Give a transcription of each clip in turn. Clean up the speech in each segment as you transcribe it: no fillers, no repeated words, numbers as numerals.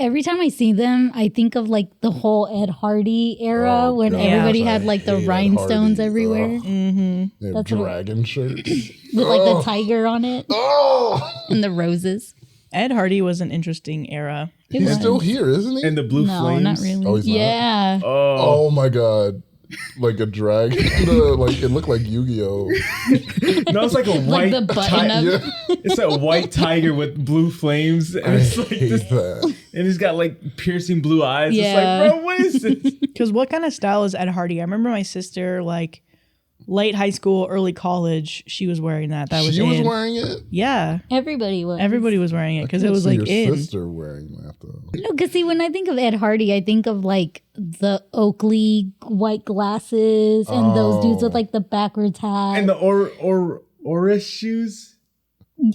every time I see them, I think of like the whole Ed Hardy era when everybody had like the rhinestones everywhere. They have dragon shirts with like the tiger on it. And the roses. Ed Hardy was an interesting era. He's still here, isn't he? And the blue flames. No, not really. Oh, he's not? Yeah. Oh my god. Like a dragon. Like it looked like Yu-Gi-Oh. No, it's like a white the button up. Yeah. It's a white tiger with blue flames. And it's like hate this, that. and he's got like piercing blue eyes. Yeah. It's like, bro, what is this? Because what kind of style is Ed Hardy? I remember my sister, like, late high school, early college, she was wearing that. She was wearing it? Yeah. Everybody was. Everybody was wearing it because it was I like can't see your in. sister wearing that though. No, because see, when I think of Ed Hardy, I think of like the Oakley white glasses and those dudes with like the backwards hat. And the Oris shoes.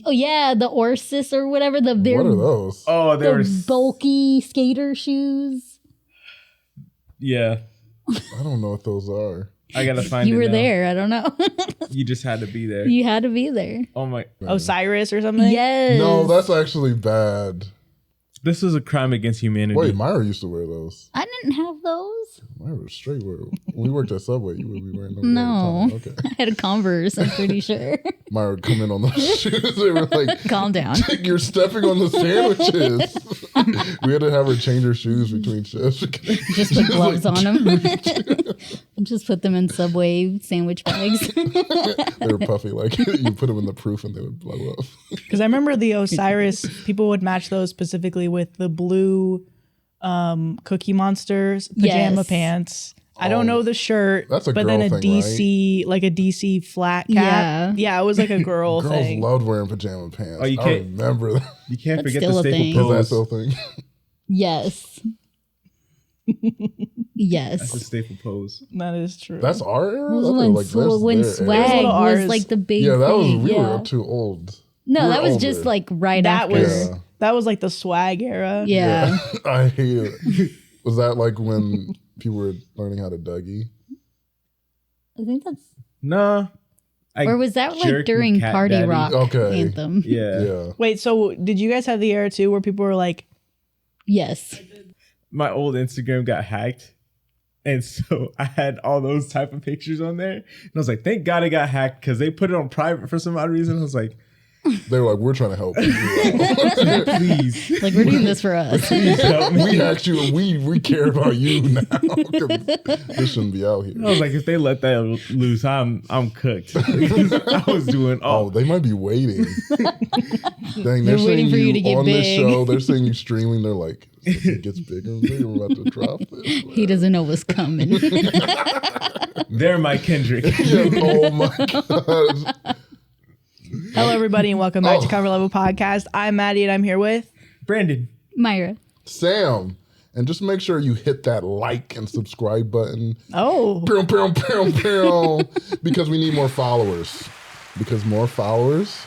Oh yeah, the Orsis or whatever. The very What are those? Oh, they were bulky skater shoes. Yeah. I don't know what those are. I gotta find it. You were now. there. I don't know. You just had to be there. You had to be there. Oh my. Osiris or something? Yes. No, that's actually bad. This was a crime against humanity. Wait, Mayra used to wear those. I didn't have those. Mayra was straight wear. When we worked at Subway, you would be wearing those. No. all the time. Okay. I had a Converse, I'm pretty sure. Mayra would come in on those shoes. They were like, Calm down. you're stepping on the sandwiches. We had to have her change her shoes between shifts. Just put gloves on them. Just put them in Subway sandwich bags. They were puffy. Like you put them in the proof and they would blow up. Because I remember the Osiris, people would match those specifically with the blue Cookie Monsters pajama Yes. pants. I don't know the shirt, That's a but girl then a thing, DC, like a DC flat cap. Yeah, it was like a girl Girls thing. loved wearing pajama pants. Oh, you I can't- remember that. You can't That's forget still the a staple thing. Is that pose. still a thing? Yes. That's a Yes. staple pose. That is true. That's our era? When, I feel like that's when their swag era. Little was R's. like the big Yeah, that was, thing. we yeah. were too old. No, We that were was just older. like right that after. was Yeah. that was like the swag era. Yeah. I hate it. Was that like when people were learning how to Dougie? I think that's. Nah. Or was that like jerk during and cat Party daddy. Rock Okay. anthem? Yeah. Yeah. Wait, so did you guys have the era too where people were like, Yes. My old Instagram got hacked. And so I had all those type of pictures on there. And I was like, thank God it got hacked because they put it on private for some odd reason. I was like, They were like, we're trying to help you. please. Like we're doing this for us. Please help me. We actually, we care about you now. 'Cause this shouldn't be out here. I was like, if they let that loose, I'm cooked. I was doing all. Oh, they might be waiting. Dang, They're saying waiting for you to get on this big. show. They're saying you streaming. They're like, if it gets bigger and bigger, we're about to drop this. He doesn't know what's coming. They're my Kendrick. Yeah, oh my god. hello everybody and welcome back to Cover Level Podcast. I'm Maddie and I'm here with Brandon. Myra. Sam. And just make sure you hit that like and subscribe button. Oh. Pew, pew, pew, pew, because we need more followers. Because more followers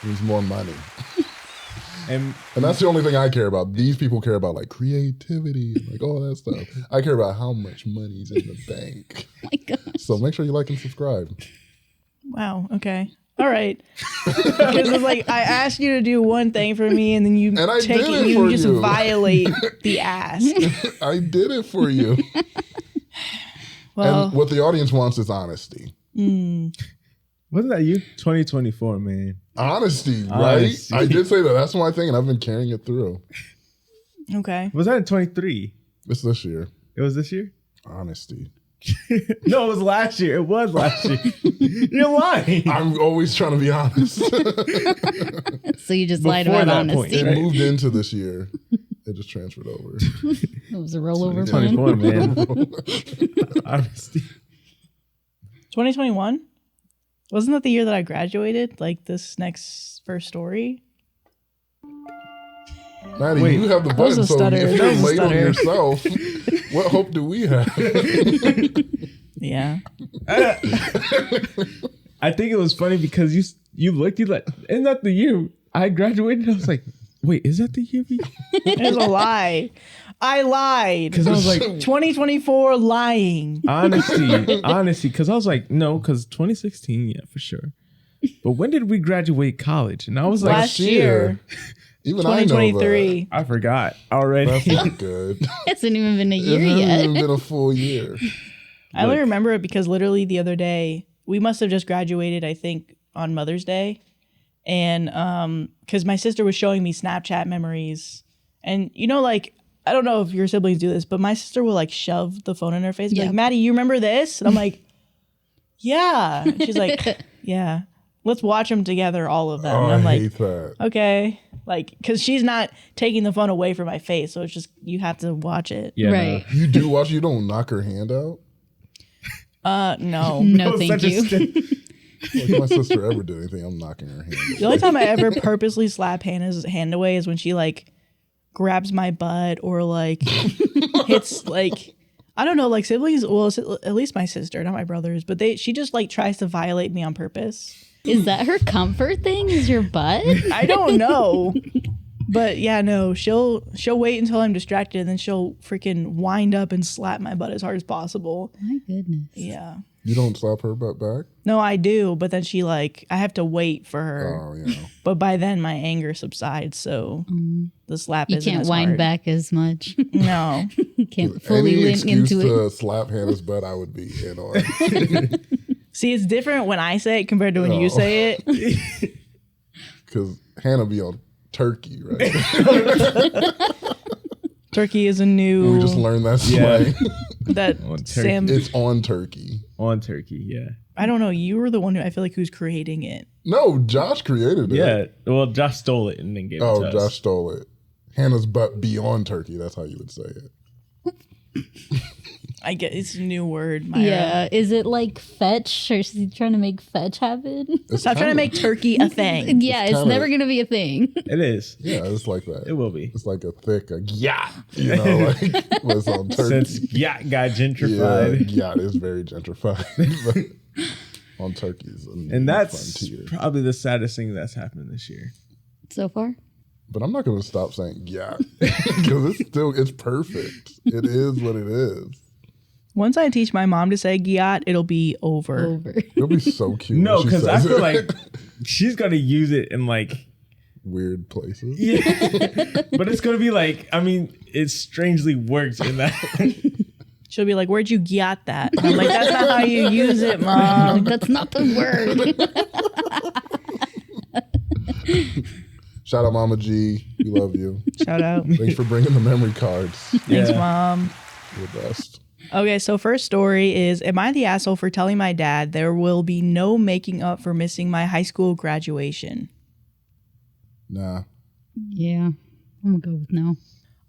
means more money. And And that's the only thing I care about. These people care about like creativity and like all that stuff. I care about how much money's in the bank. Oh my God. So make sure you like and subscribe. Wow. Okay. All right. Because it's like I asked you to do one thing for me, and then you And I take did it, it you for just you. violate the ask. I did it for you. Well, And what the audience wants is honesty. wasn't that you? 2024, man. Honesty, right? Honesty. I did say that. That's my thing, and I've been carrying it through. okay. Was that in 23? It's this year. It was this year? Honesty. No, it was last year. It was last year. You're lying. I'm always trying to be honest. So you just lied Before about that point, honesty. It right? moved into this year. It just transferred over. It was a rollover plan. 24, man. Honesty. 2021? Wasn't that the year that I graduated? Like this next first story? Maddie, Wait, you have the that was button, a so stutter. if That you're was a late on stutter. yourself, what hope do we have? Yeah. I think it was funny because you looked, you like, isn't that the year I graduated? I was like, wait, is that the year we? It was a lie. I lied. Because I was like, 2024 lying. honesty. Because I was like, no, because 2016, yeah, for sure. But when did we graduate college? And I was like, Last year. Even I know 2023. that. I forgot already. That's not good. Hasn't even been a It year hasn't yet. even been a full year. I only remember it because literally the other day, we must have just graduated, I think, on Mother's Day. And because my sister was showing me Snapchat memories. And, you know, like, I don't know if your siblings do this, but my sister will, like, shove the phone in her face and be like, Maddie, you remember this? And I'm like, yeah. And she's like, yeah. Let's watch them together, all of them. Oh, And I'm I like, hate that. okay. Like, because she's not taking the phone away from my face. So it's just, you have to watch it. Yeah, Right. You do watch, you don't knock her hand out? No. No, No, thank such a you. Like, if my sister ever did anything, I'm knocking her hand out. The only time I ever purposely slap Hannah's hand away is when she, like, grabs my butt or, like, hits, like, I don't know, like, siblings, well, at least my sister, not my brothers, but she just, like, tries to violate me on purpose. Is that her comfort thing? Is your butt? I don't know. But yeah, no, she'll wait until I'm distracted and then she'll freaking wind up and slap my butt as hard as possible. My goodness. Yeah. You don't slap her butt back? No, I do, but then she like I have to wait for her. Oh, yeah. But by then my anger subsides, so the slap You isn't can't as wind hard. back as much. No. You can't Any fully lean excuse into to it. slap Hannah's butt, I would be in on. See, it's different when I say it compared to when you say it. Because Hannah be on turkey, right? Turkey is a We new just learned that Yeah. slang. that On turkey. Sam. It's on turkey. On turkey, yeah. I don't know. You were the one who I feel like who's creating it. No, Josh created it. Yeah. Well, Josh stole it and then gave it Oh, to us. Josh stole it. Hannah's butt beyond turkey. That's how you would say it. I get it's a new word. Mayra. Yeah. Is it like fetch or is he trying to make fetch happen? It's Stop trying to kinda- make turkey a thing. Yeah, it's kinda- never going to be a thing. It is. Yeah, it's like that. It will be. It's like a thick, yacht. You know, like what's on turkey. Since yacht got Yeah, gentrified. yacht is very gentrified. But on turkeys. And that's probably the saddest thing that's happened this year. So far? But I'm not going to stop saying yacht because it's perfect. It is what it is. Once I teach my mom to say gyat, it'll be over. Over. It'll be so cute. No, when she because I says feel it. like she's gonna use it in like Weird places. yeah, but it's gonna be like it strangely works in that. She'll be like, "Where'd you gyat that?" And I'm like, "That's not how you use it, mom." That's not the word. Shout out Mama G. We love you. Shout out. Thanks for bringing the memory cards. Thanks, Yeah. mom. You're the best. Okay, so first story is, am I the asshole for telling my dad there will be no making up for missing my high school graduation? Nah. Yeah. I'm going to go with no.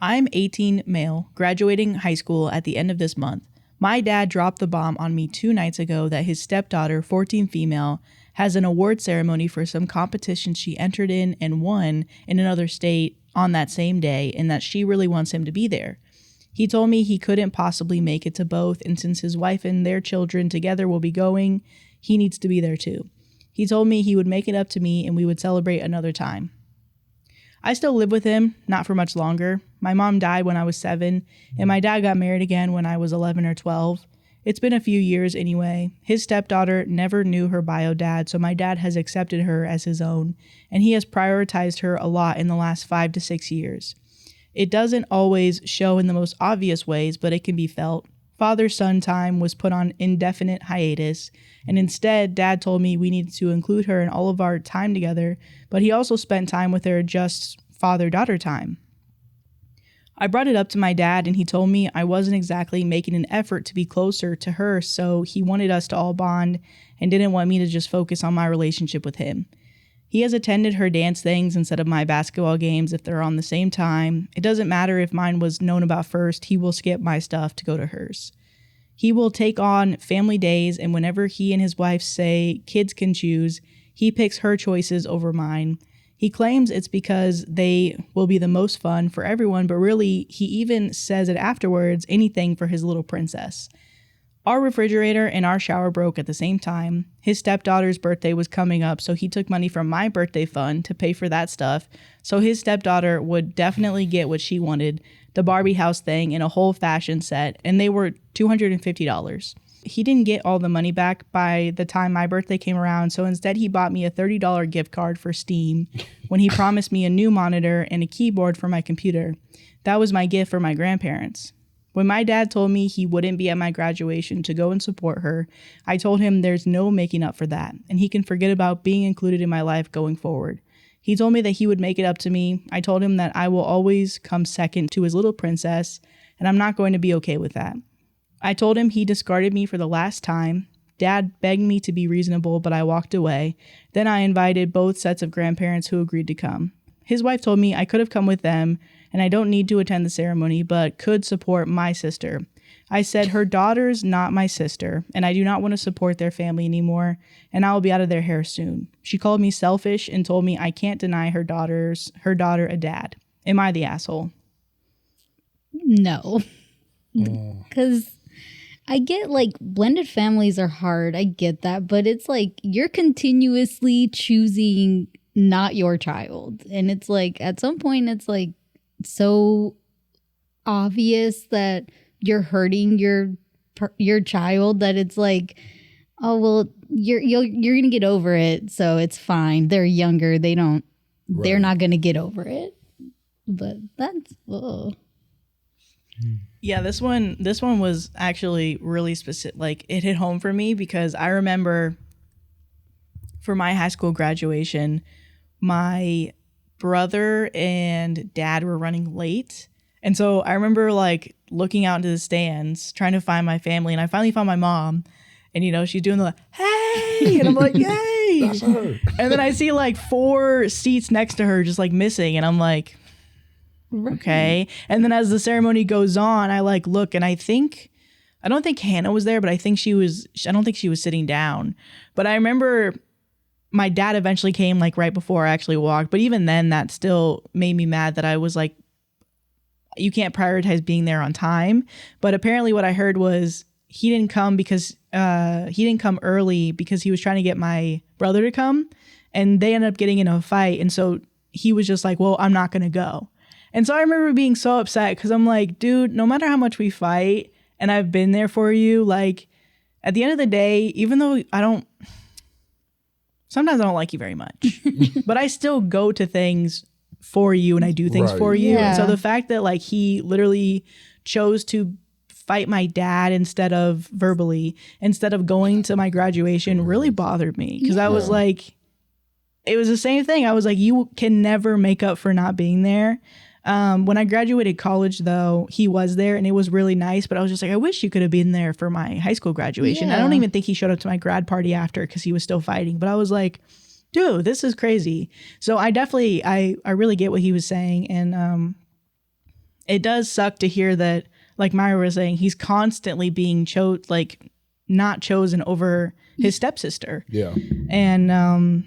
I'm 18 male, graduating high school at the end of this month. My dad dropped the bomb on me 2 nights ago that his stepdaughter, 14 female, has an award ceremony for some competition she entered in and won in another state on that same day, and that she really wants him to be there. He told me he couldn't possibly make it to both, and since his wife and their children together will be going, he needs to be there too. He told me he would make it up to me and we would celebrate another time. I still live with him, not for much longer. My mom died when I was 7, and my dad got married again when I was 11 or 12. It's been a few years anyway. His stepdaughter never knew her bio dad, so my dad has accepted her as his own, and he has prioritized her a lot in the last 5 to 6 years. It doesn't always show in the most obvious ways, but it can be felt. Father-son time was put on indefinite hiatus, and instead, Dad told me we needed to include her in all of our time together, but he also spent time with her just father-daughter time. I brought it up to my dad, and he told me I wasn't exactly making an effort to be closer to her, so he wanted us to all bond and didn't want me to just focus on my relationship with him. He has attended her dance things instead of my basketball games if they're on the same time. It doesn't matter if mine was known about first, he will skip my stuff to go to hers. He will take on family days, and whenever he and his wife say kids can choose, he picks her choices over mine. He claims it's because they will be the most fun for everyone, but really, he even says it afterwards, anything for his little princess. Our refrigerator and our shower broke at the same time. His stepdaughter's birthday was coming up, so he took money from my birthday fund to pay for that stuff. So his stepdaughter would definitely get what she wanted, the Barbie house thing and a whole fashion set, and they were $250. He didn't get all the money back by the time my birthday came around, so instead he bought me a $30 gift card for Steam when he promised me a new monitor and a keyboard for my computer. That was my gift for my grandparents. When my dad told me he wouldn't be at my graduation to go and support her, I told him there's no making up for that, and he can forget about being included in my life going forward. He told me that he would make it up to me. I told him that I will always come second to his little princess, and I'm not going to be okay with that. I told him he discarded me for the last time. Dad begged me to be reasonable, but I walked away. Then I invited both sets of grandparents who agreed to come. His wife told me I could have come with them, and I don't need to attend the ceremony, but could support my sister. I said her daughter's not my sister, and I do not want to support their family anymore, and I will be out of their hair soon. She called me selfish and told me I can't deny her daughter a dad. Am I the asshole? No. Because I get like blended families are hard. I get that. But it's like you're continuously choosing not your child. And it's like at some point it's like so obvious that you're hurting your child that it's like, oh well, you're gonna get over it, so it's fine. They're younger. They're not gonna get over it. But that's Yeah, this one was actually really specific. Like it hit home for me because I remember for my high school graduation, my brother and dad were running late. And so I remember like looking out into the stands, trying to find my family. And I finally found my mom. And, you know, she's doing the, hey, and I'm like, yay. That's her. And then I see like 4 seats next to her just like missing. And I'm like, okay. And then as the ceremony goes on, I like look and I don't think Hannah was there, but I don't think she was sitting down. But I remember my dad eventually came like right before I actually walked. But even then that still made me mad that I was like, you can't prioritize being there on time. But apparently what I heard was he didn't come early because he was trying to get my brother to come, and they ended up getting in a fight. And so he was just like, well, I'm not going to go. And so I remember being so upset because I'm like, dude, no matter how much we fight and I've been there for you, like at the end of the day, even though sometimes I don't like you very much, but I still go to things for you and I do things for you. Yeah. And so the fact that like he literally chose to fight my dad instead of going to my graduation really bothered me because I was like, it was the same thing. I was like, you can never make up for not being there. When I graduated college, though, he was there and it was really nice. But I was just like, I wish you could have been there for my high school graduation. Yeah. I don't even think he showed up to my grad party after because he was still fighting. But I was like, dude, this is crazy. So I definitely, I really get what he was saying. And it does suck to hear that, like Mayra was saying, he's constantly being not chosen over his stepsister. Yeah. And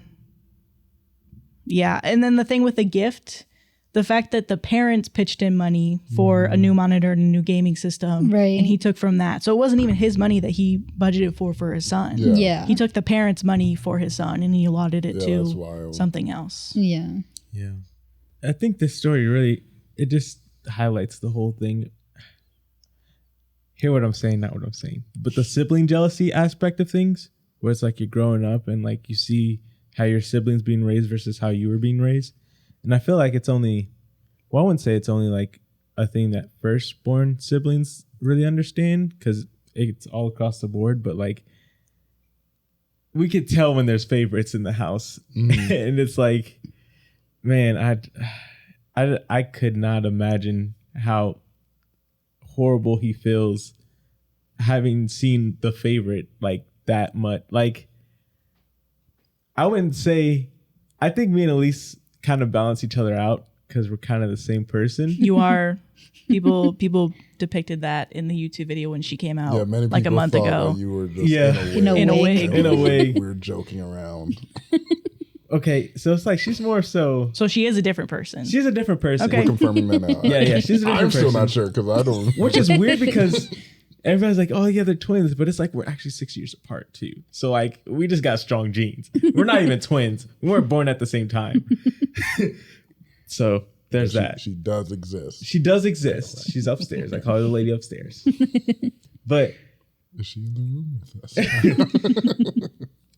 yeah. And then the thing with the gift, the fact that the parents pitched in money for a new monitor and a new gaming system. Right. And he took from that. So it wasn't even his money that he budgeted for his son. Yeah. He took the parents' money for his son and he allotted it That's to wild. something else. Yeah. Yeah. I think this story really, it just highlights the whole thing. Hear what I'm saying, not what I'm saying. But the sibling jealousy aspect of things, where it's like you're growing up and like you see how your siblings being raised versus how you were being raised. And I feel like it's only, well, I wouldn't say it's only like a thing that firstborn siblings really understand because it's all across the board. But like, we could tell when there's favorites in the house. And it's like, man, I could not imagine how horrible he feels having seen the favorite like that much. Like, I wouldn't say, I think me and Elise kind of balance each other out because we're kind of the same person. You are. People depicted that in the YouTube video when she came out many like a people month thought ago. that you were just In a wig. In a wig. We were joking around. Okay, so it's like she's more so. So she is a different person. She's a different person. Okay. We're confirming that now. Yeah, she's a different I'm person. still not sure because I don't. Which is weird because everybody's like, oh yeah, they're twins, but it's like we're actually 6 years apart too. So like we just got strong genes. We're not even twins. We weren't born at the same time. So there's that. She does exist. She does exist. She's upstairs. I call her the lady upstairs. But Is she in the room with us?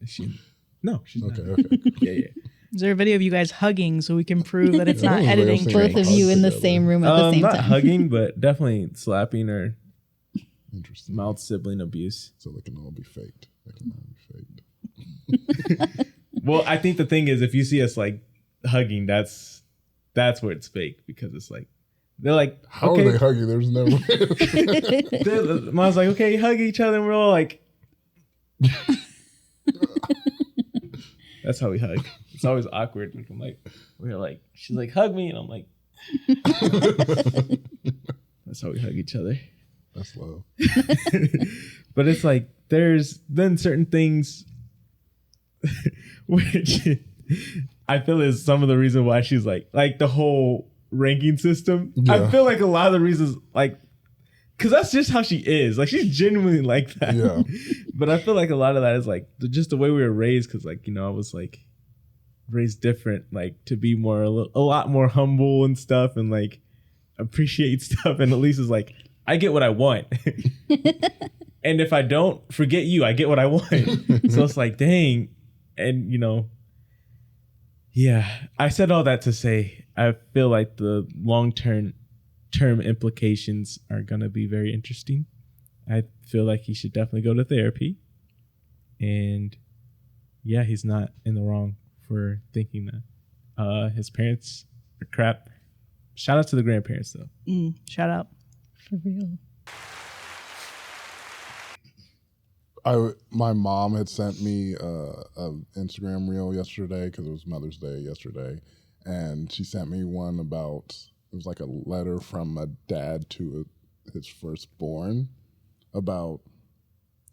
Is she? No, she's not. Okay. Yeah. Is there a video of you guys hugging so we can prove that it's not Yeah, editing both Both tricks? of you in the same room at the same not time. hugging, but definitely slapping or Interesting. mild sibling abuse. So they can all be faked. Well, I think the thing is, if you see us like hugging, that's where it's fake, because it's like they're like, How okay. are they hugging? There's no Mom's like, okay, hug each other, and we're all like, that's how we hug. It's always awkward. I'm like, she's like, hug me, and I'm like, that's how we hug each other. That's low. But it's like there's then certain things which I feel is some of the reason why she's like the whole ranking system. Yeah. I feel like a lot of the reasons, like, because that's just how she is. Like, she's genuinely like that. Yeah. But I feel like a lot of that is like just the way we were raised. Because like, I was like raised different, like to be more a lot more humble and stuff, and like appreciate stuff. And Elise is like, I get what I want. And if I don't, forget you, I get what I want. So it's like, dang. And, yeah, I said all that to say, I feel like the long-term implications are going to be very interesting. I feel like he should definitely go to therapy. And yeah, he's not in the wrong for thinking that. His parents are crap. Shout out to the grandparents, though. Shout out. For real. My mom had sent me an Instagram reel yesterday because it was Mother's Day yesterday, and she sent me one about, it was like a letter from a dad to his firstborn about,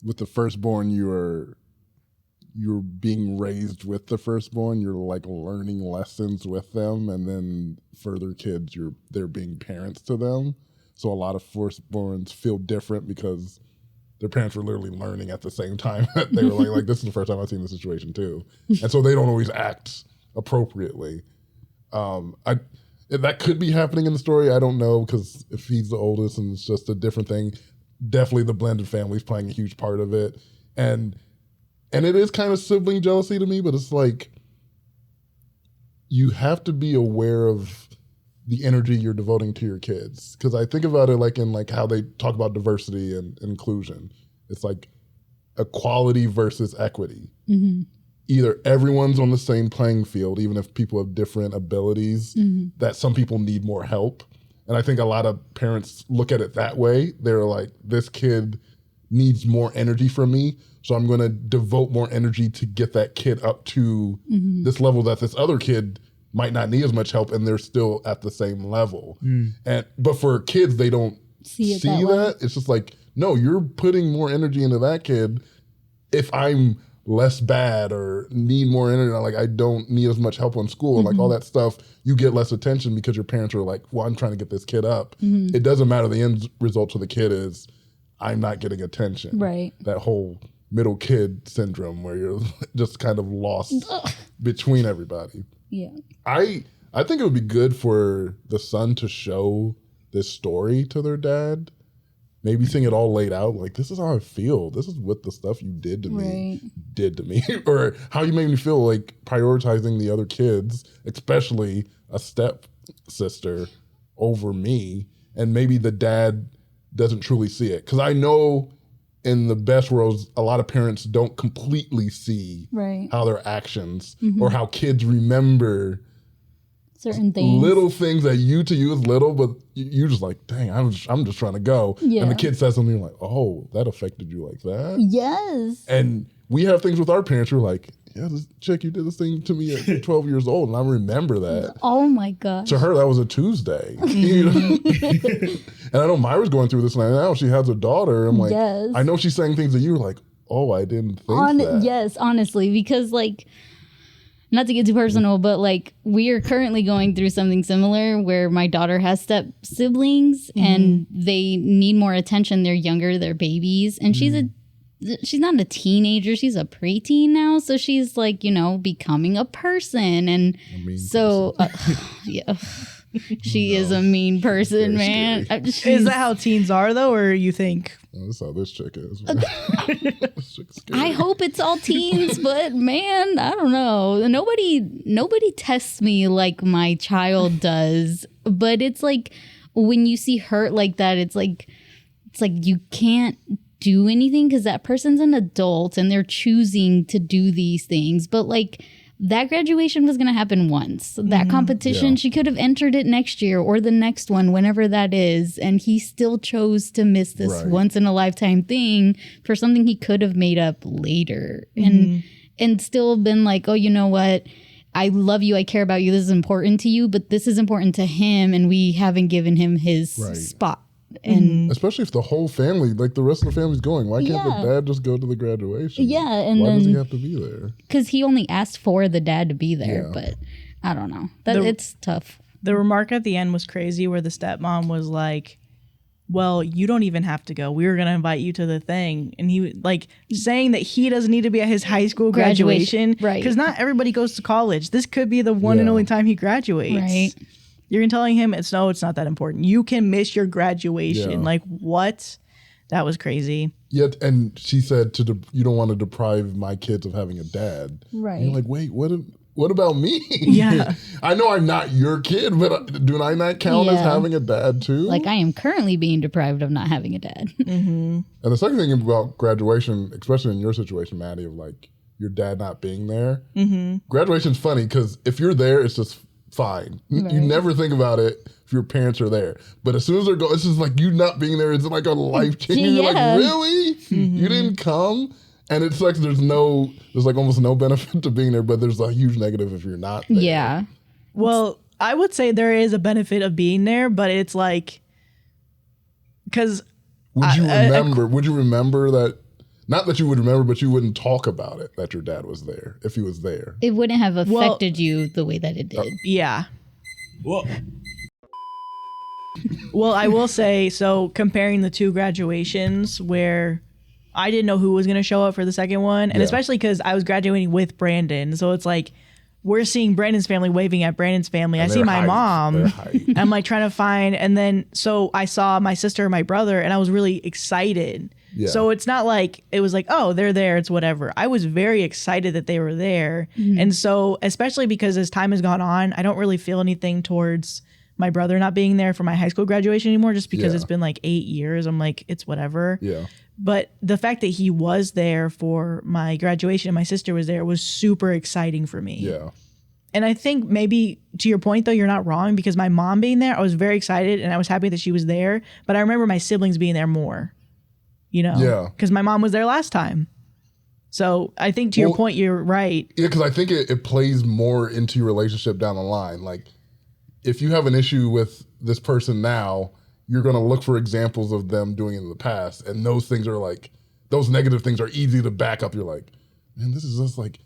with the firstborn you're being raised with the firstborn, you're like learning lessons with them, and then further kids they're being parents to them. So a lot of firstborns feel different because their parents were literally learning at the same time. They were like, this is the first time I've seen this situation too. And so they don't always act appropriately. That could be happening in the story. I don't know, because if he's the oldest and it's just a different thing, definitely the blended family is playing a huge part of it. And it is kind of sibling jealousy to me, but it's like, you have to be aware of the energy you're devoting to your kids. Because I think about it like in like how they talk about diversity and inclusion. It's like equality versus equity. Mm-hmm. Either everyone's on the same playing field, even if people have different abilities, that some people need more help. And I think a lot of parents look at it that way. They're like, this kid needs more energy from me, so I'm going to devote more energy to get that kid up to this level that this other kid might not need as much help, and they're still at the same level. But for kids, they don't see that. It's just like, no, you're putting more energy into that kid. If I'm less bad or need more energy, like I don't need as much help on school, and like all that stuff, you get less attention because your parents are like, well, I'm trying to get this kid up. It doesn't matter. The end result to the kid is, I'm not getting attention. Right. That whole middle kid syndrome where you're just kind of lost between everybody. Yeah. I think it would be good for the son to show this story to their dad. Maybe seeing it all laid out, like, this is how I feel. This is what the stuff you did to me did to me. Or how you made me feel, like prioritizing the other kids, especially a step sister, over me. And maybe the dad doesn't truly see it. Because I know in the best worlds, a lot of parents don't completely see how their actions or how kids remember certain things, little things that to you is little, but you just like, dang, I'm just trying to go. Yeah. And the kid says something, you're like, oh, that affected you like that? Yes. And we have things with our parents, we're like, yeah, this chick, you did this thing to me at 12 years old, and I remember that. Oh my gosh. To her, that was a Tuesday. You know? And I know Myra's going through this now. She has a daughter. I'm like, I know she's saying things that you were like, oh, I didn't think that. Yes, honestly, because like, not to get too personal, but like we are currently going through something similar where my daughter has step siblings and they need more attention. They're younger, they're babies, and she's not a teenager, she's a preteen now, so she's like, becoming a person, and so yeah. She is a mean person, man. Is that how teens are, though, or you think Oh, that's how this chick is. This chick's I scary. hope it's all teens, but man, I don't know. Nobody tests me like my child does. But it's like when you see hurt like that, it's like you can't do anything because that person's an adult and they're choosing to do these things. But like that graduation was going to happen once. That competition, Yeah. she could have entered it next year or the next one, whenever that is. And he still chose to miss this Right. once in a lifetime thing for something he could have made up later and still been like, oh, you know what? I love you. I care about you. This is important to you, but this is important to him. And we haven't given him his Right. spot. And Especially if the whole family, like the rest of the family's going. Why can't Yeah. the dad just go to the graduation? Yeah, and why does he then- have to be there? because he only asked for the dad to be there, Yeah. but I don't know. It's tough. The remark at the end was crazy where the stepmom was like, well, you don't even have to go. We were going to invite you to the thing. And he like saying that he doesn't need to be at his high school graduation. Right. Because not everybody goes to college. This could be the one and Yeah. only time he graduates. Right. You're telling him it's not that important. You can miss your graduation. Yeah. Like what? That was crazy. Yet, and she said you don't want to deprive my kids of having a dad. Right. And you're like, wait, what about me? Yeah. I know I'm not your kid, but do I not count as Yeah. having a dad too? Like I am currently being deprived of not having a dad. And the second thing about graduation, especially in your situation, Maddie, of like your dad not being there, graduation's funny because if you're there, it's just fine. You never think about it if your parents are there. But as soon as they're going, it's just like you not being there is like a life changer. You're Yeah. like, really? You didn't come? And it's like there's like almost no benefit to being there, but there's a huge negative if you're not there. Yeah. Well, I would say there is a benefit of being there, but it's like, because Would you remember that? Not that you would remember, but you wouldn't talk about it that your dad was there if he was there. It wouldn't have affected you the way that it did. yeah. Well, Well, I will say, so comparing the two graduations where I didn't know who was going to show up for the second one, and Yeah. especially because I was graduating with Brandon. So it's like, we're seeing Brandon's family waving at Brandon's family. And I see they're my hyped. mom. They're hyped. And I'm like trying to find, and then so I saw my sister and my brother, and I was really excited. Yeah. So it's not like it was like, oh, they're there, it's whatever. I was very excited that they were there. And so, especially because as time has gone on, I don't really feel anything towards my brother not being there for my high school graduation anymore, just because Yeah. it's been like 8 years. I'm like, it's whatever. Yeah. But the fact that he was there for my graduation and my sister was there was super exciting for me. Yeah. And I think maybe to your point, though, you're not wrong, because my mom being there, I was very excited and I was happy that she was there. But I remember my siblings being there more, you know, Yeah. because my mom was there last time. So I think to your Well, point, you're right. Yeah, because I think it plays more into your relationship down the line. Like, if you have an issue with this person now, you're going to look for examples of them doing it in the past. And those things are like, those negative things are easy to back up. You're like, man, this is just like,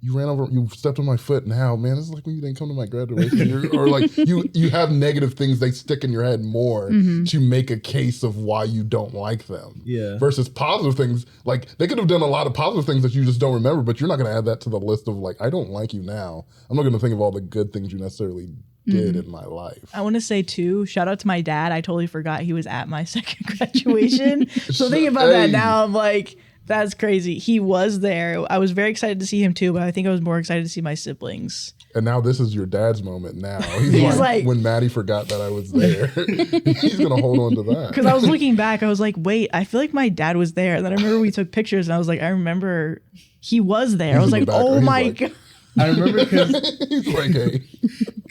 you stepped on my foot now, man. This is like when you didn't come to my graduation. Or like, you have negative things, they stick in your head more to make a case of why you don't like them. Yeah. Versus positive things, like they could have done a lot of positive things that you just don't remember, but you're not going to add that to the list of like, I don't like you now. I'm not going to think of all the good things you necessarily did in my life. I want to say, too, shout out to my dad. I totally forgot he was at my second graduation. So thinking about that Hey. now, I'm like, that's crazy. He was there. I was very excited to see him, too, but I think I was more excited to see my siblings. And now this is your dad's moment now. He's, He's like, like- when Maddie forgot that I was there, he's going to hold on to that. Because I was looking back, I was like, wait, I feel like my dad was there. And then I remember we took pictures, and I was like, I remember he was there. I was in like, the back, oh he's my like- God. I remember because He's like, hey.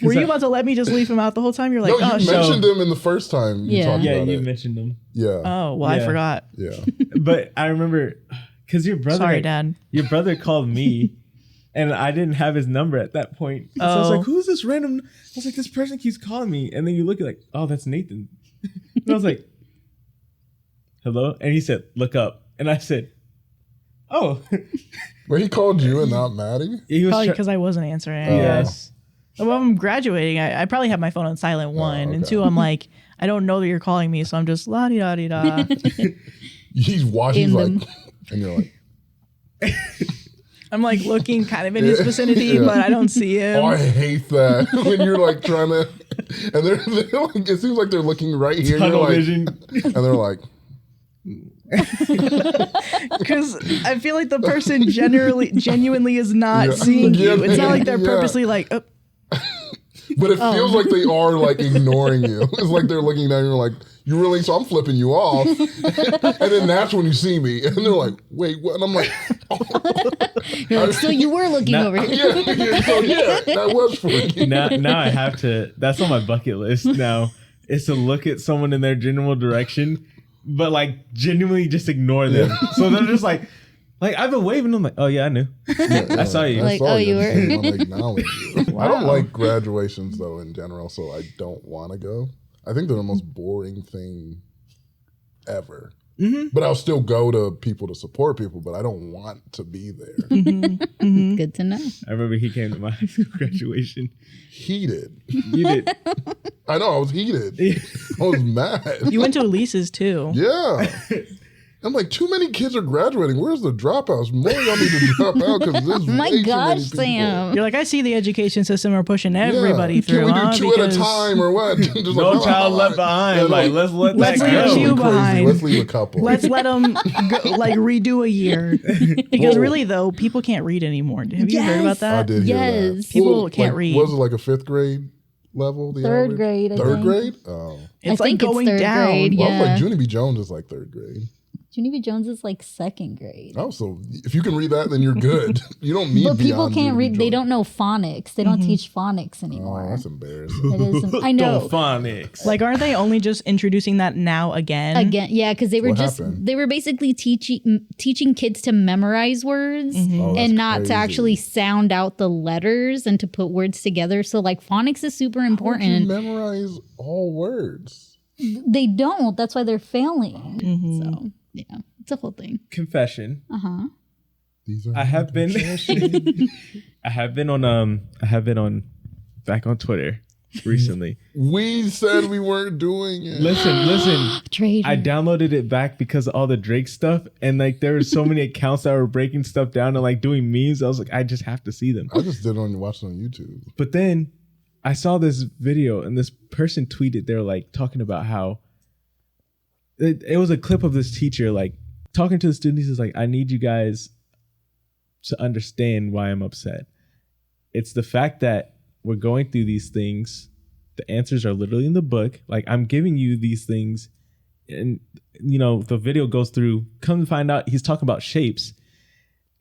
Were you about to let me just leave him out the whole time? You're like, No, oh, you shit. mentioned him in the first time you Yeah. talked yeah, about you it. mentioned them, Yeah. Oh, well, I Yeah. forgot. Yeah. but I remember because your brother, Sorry, Dad. your brother called me, and I didn't have his number at that point. So I was Oh. like, "Who's this random?" I was like, "This person keeps calling me," and then you look at like, "Oh, that's Nathan," and I was like, "Hello," and he said, "Look up," and I said, "Oh." But he called you and not Maddie? He was Probably try- because I wasn't answering. yes. Well, I'm graduating. I probably have my phone on silent, one. And okay. two, I'm like, I don't know that you're calling me. So I'm just la-di-da-di-da. He's watching, he's In like, them. and you're like, I'm like looking kind of in his vicinity, Yeah. but I don't see him. oh, I hate that. When you're like trying to, and they're like, it seems like they're looking right here. And you're Tunnel like, vision. and they're like, Because I feel like the person genuinely is not seeing you. It's not like they're purposely like, oh. But it feels like they are like ignoring you. It's like they're looking down and you're like, you really? So I'm flipping you off. And then that's when you see me. And they're like, wait, what? And I'm like, You're like, so you were looking over here. That was for you. Now I have to, that's on my bucket list now, is to look at someone in their general direction, but like genuinely just ignore them. So they're just like I've been waving. I'm like, oh yeah, I knew. I saw you. Like, oh, you were. I want to acknowledge you. Wow. I don't like graduations though in general, so I don't want to go. I think they're the most boring thing ever. Mm-hmm. But I'll still go to people to support people, but I don't want to be there. Mm-hmm. Good to know. I remember he came to my high school graduation. Heated. You did. I know, I was heated. I was mad. You went to Elise's too. Yeah. I'm like, too many kids are graduating. Where's the dropouts? More y'all need to drop out because there's My way gosh, too many people. Sam. You're like, I see the education system are pushing everybody through. Can we do two at a time or what? Just No child left behind. Yeah, like, let's let let's that leave a go. few behind. Let's leave a couple. Let's let them like redo a year. Because really though, people can't read anymore. Have you heard about I that? did hear that. Yes. People can't read. Was it like a fifth grade level? The Third average? grade, I Third think. grade? Oh. It's I like think it's going third down. grade, Well, I was yeah. like, Junie B. Jones is like third grade. Junie B. Jones is like second grade. Oh, so if you can read that, then you're good. You don't need But people beyond can't Junie B. read. They Jones. don't know phonics. They don't teach phonics Oh, anymore. that's embarrassing. It is. I know. Phonics. Like, aren't they only just introducing that now again? Again, yeah, because they were What just happened? they were basically teaching kids to memorize words Oh, that's and not crazy. to actually sound out the letters and to put words together. So like phonics is super How would you important. memorize all words? They don't. That's why they're failing. So yeah, it's a whole thing. Confession. These are I have been on back on Twitter recently. We said we weren't doing it. Listen. Trade. I downloaded it back because of all the Drake stuff, and like there were so many accounts that were breaking stuff down and like doing memes. I was like, I just have to see them. I just did watch it on YouTube. But then I saw this video, and this person tweeted, they're like talking about how it was a clip of this teacher like talking to the students. Is like, I need you guys to understand why I'm upset. It's the fact that we're going through these things. The answers are literally in the book. Like, I'm giving you these things, and you know the video goes through. Come to find out, he's talking about shapes,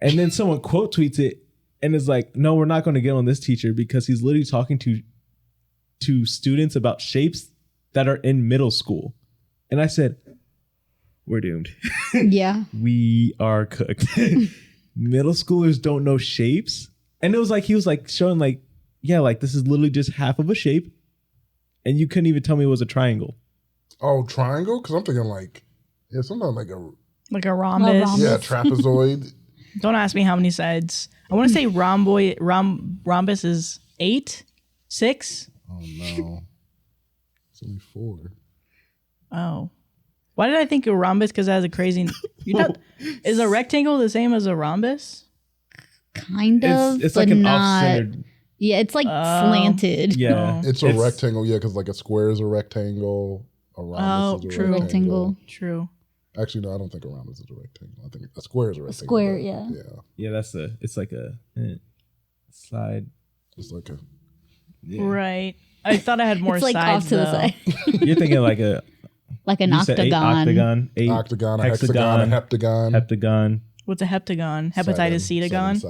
and then someone quote tweets it and is like, "No, we're not going to get on this teacher because he's literally talking to students about shapes that are in middle school." And I said, we're doomed. Yeah. We are cooked. Middle schoolers don't know shapes. And it was like, he was like showing like, yeah, like this is literally just half of a shape. And you couldn't even tell me it was a triangle. Oh, triangle? Because I'm thinking like, yeah, something like a rhombus. rhombus. yeah trapezoid. Don't ask me how many sides. I want to say rhombus is 8, 6. Oh no, it's only 4. Oh. Why did I think a rhombus? Because it has a crazy... Is a rectangle the same as a rhombus? Kind of. It's but like an not, off-centered. Yeah, it's like slanted. Yeah. It's a rectangle, yeah, because like a square is a rectangle. A rhombus is a true. Rectangle. True. Actually, no, I don't think a rhombus is a rectangle. I think a square is a rectangle. Square, but, yeah. Yeah, it's like a slide. It's like a... Yeah. Right. I thought I had more It's like sides, off to the though. side. You're thinking like an You said octagon, octagon, a hexagon, a heptagon. heptagon. What's a heptagon? Hepatitis C-tagon?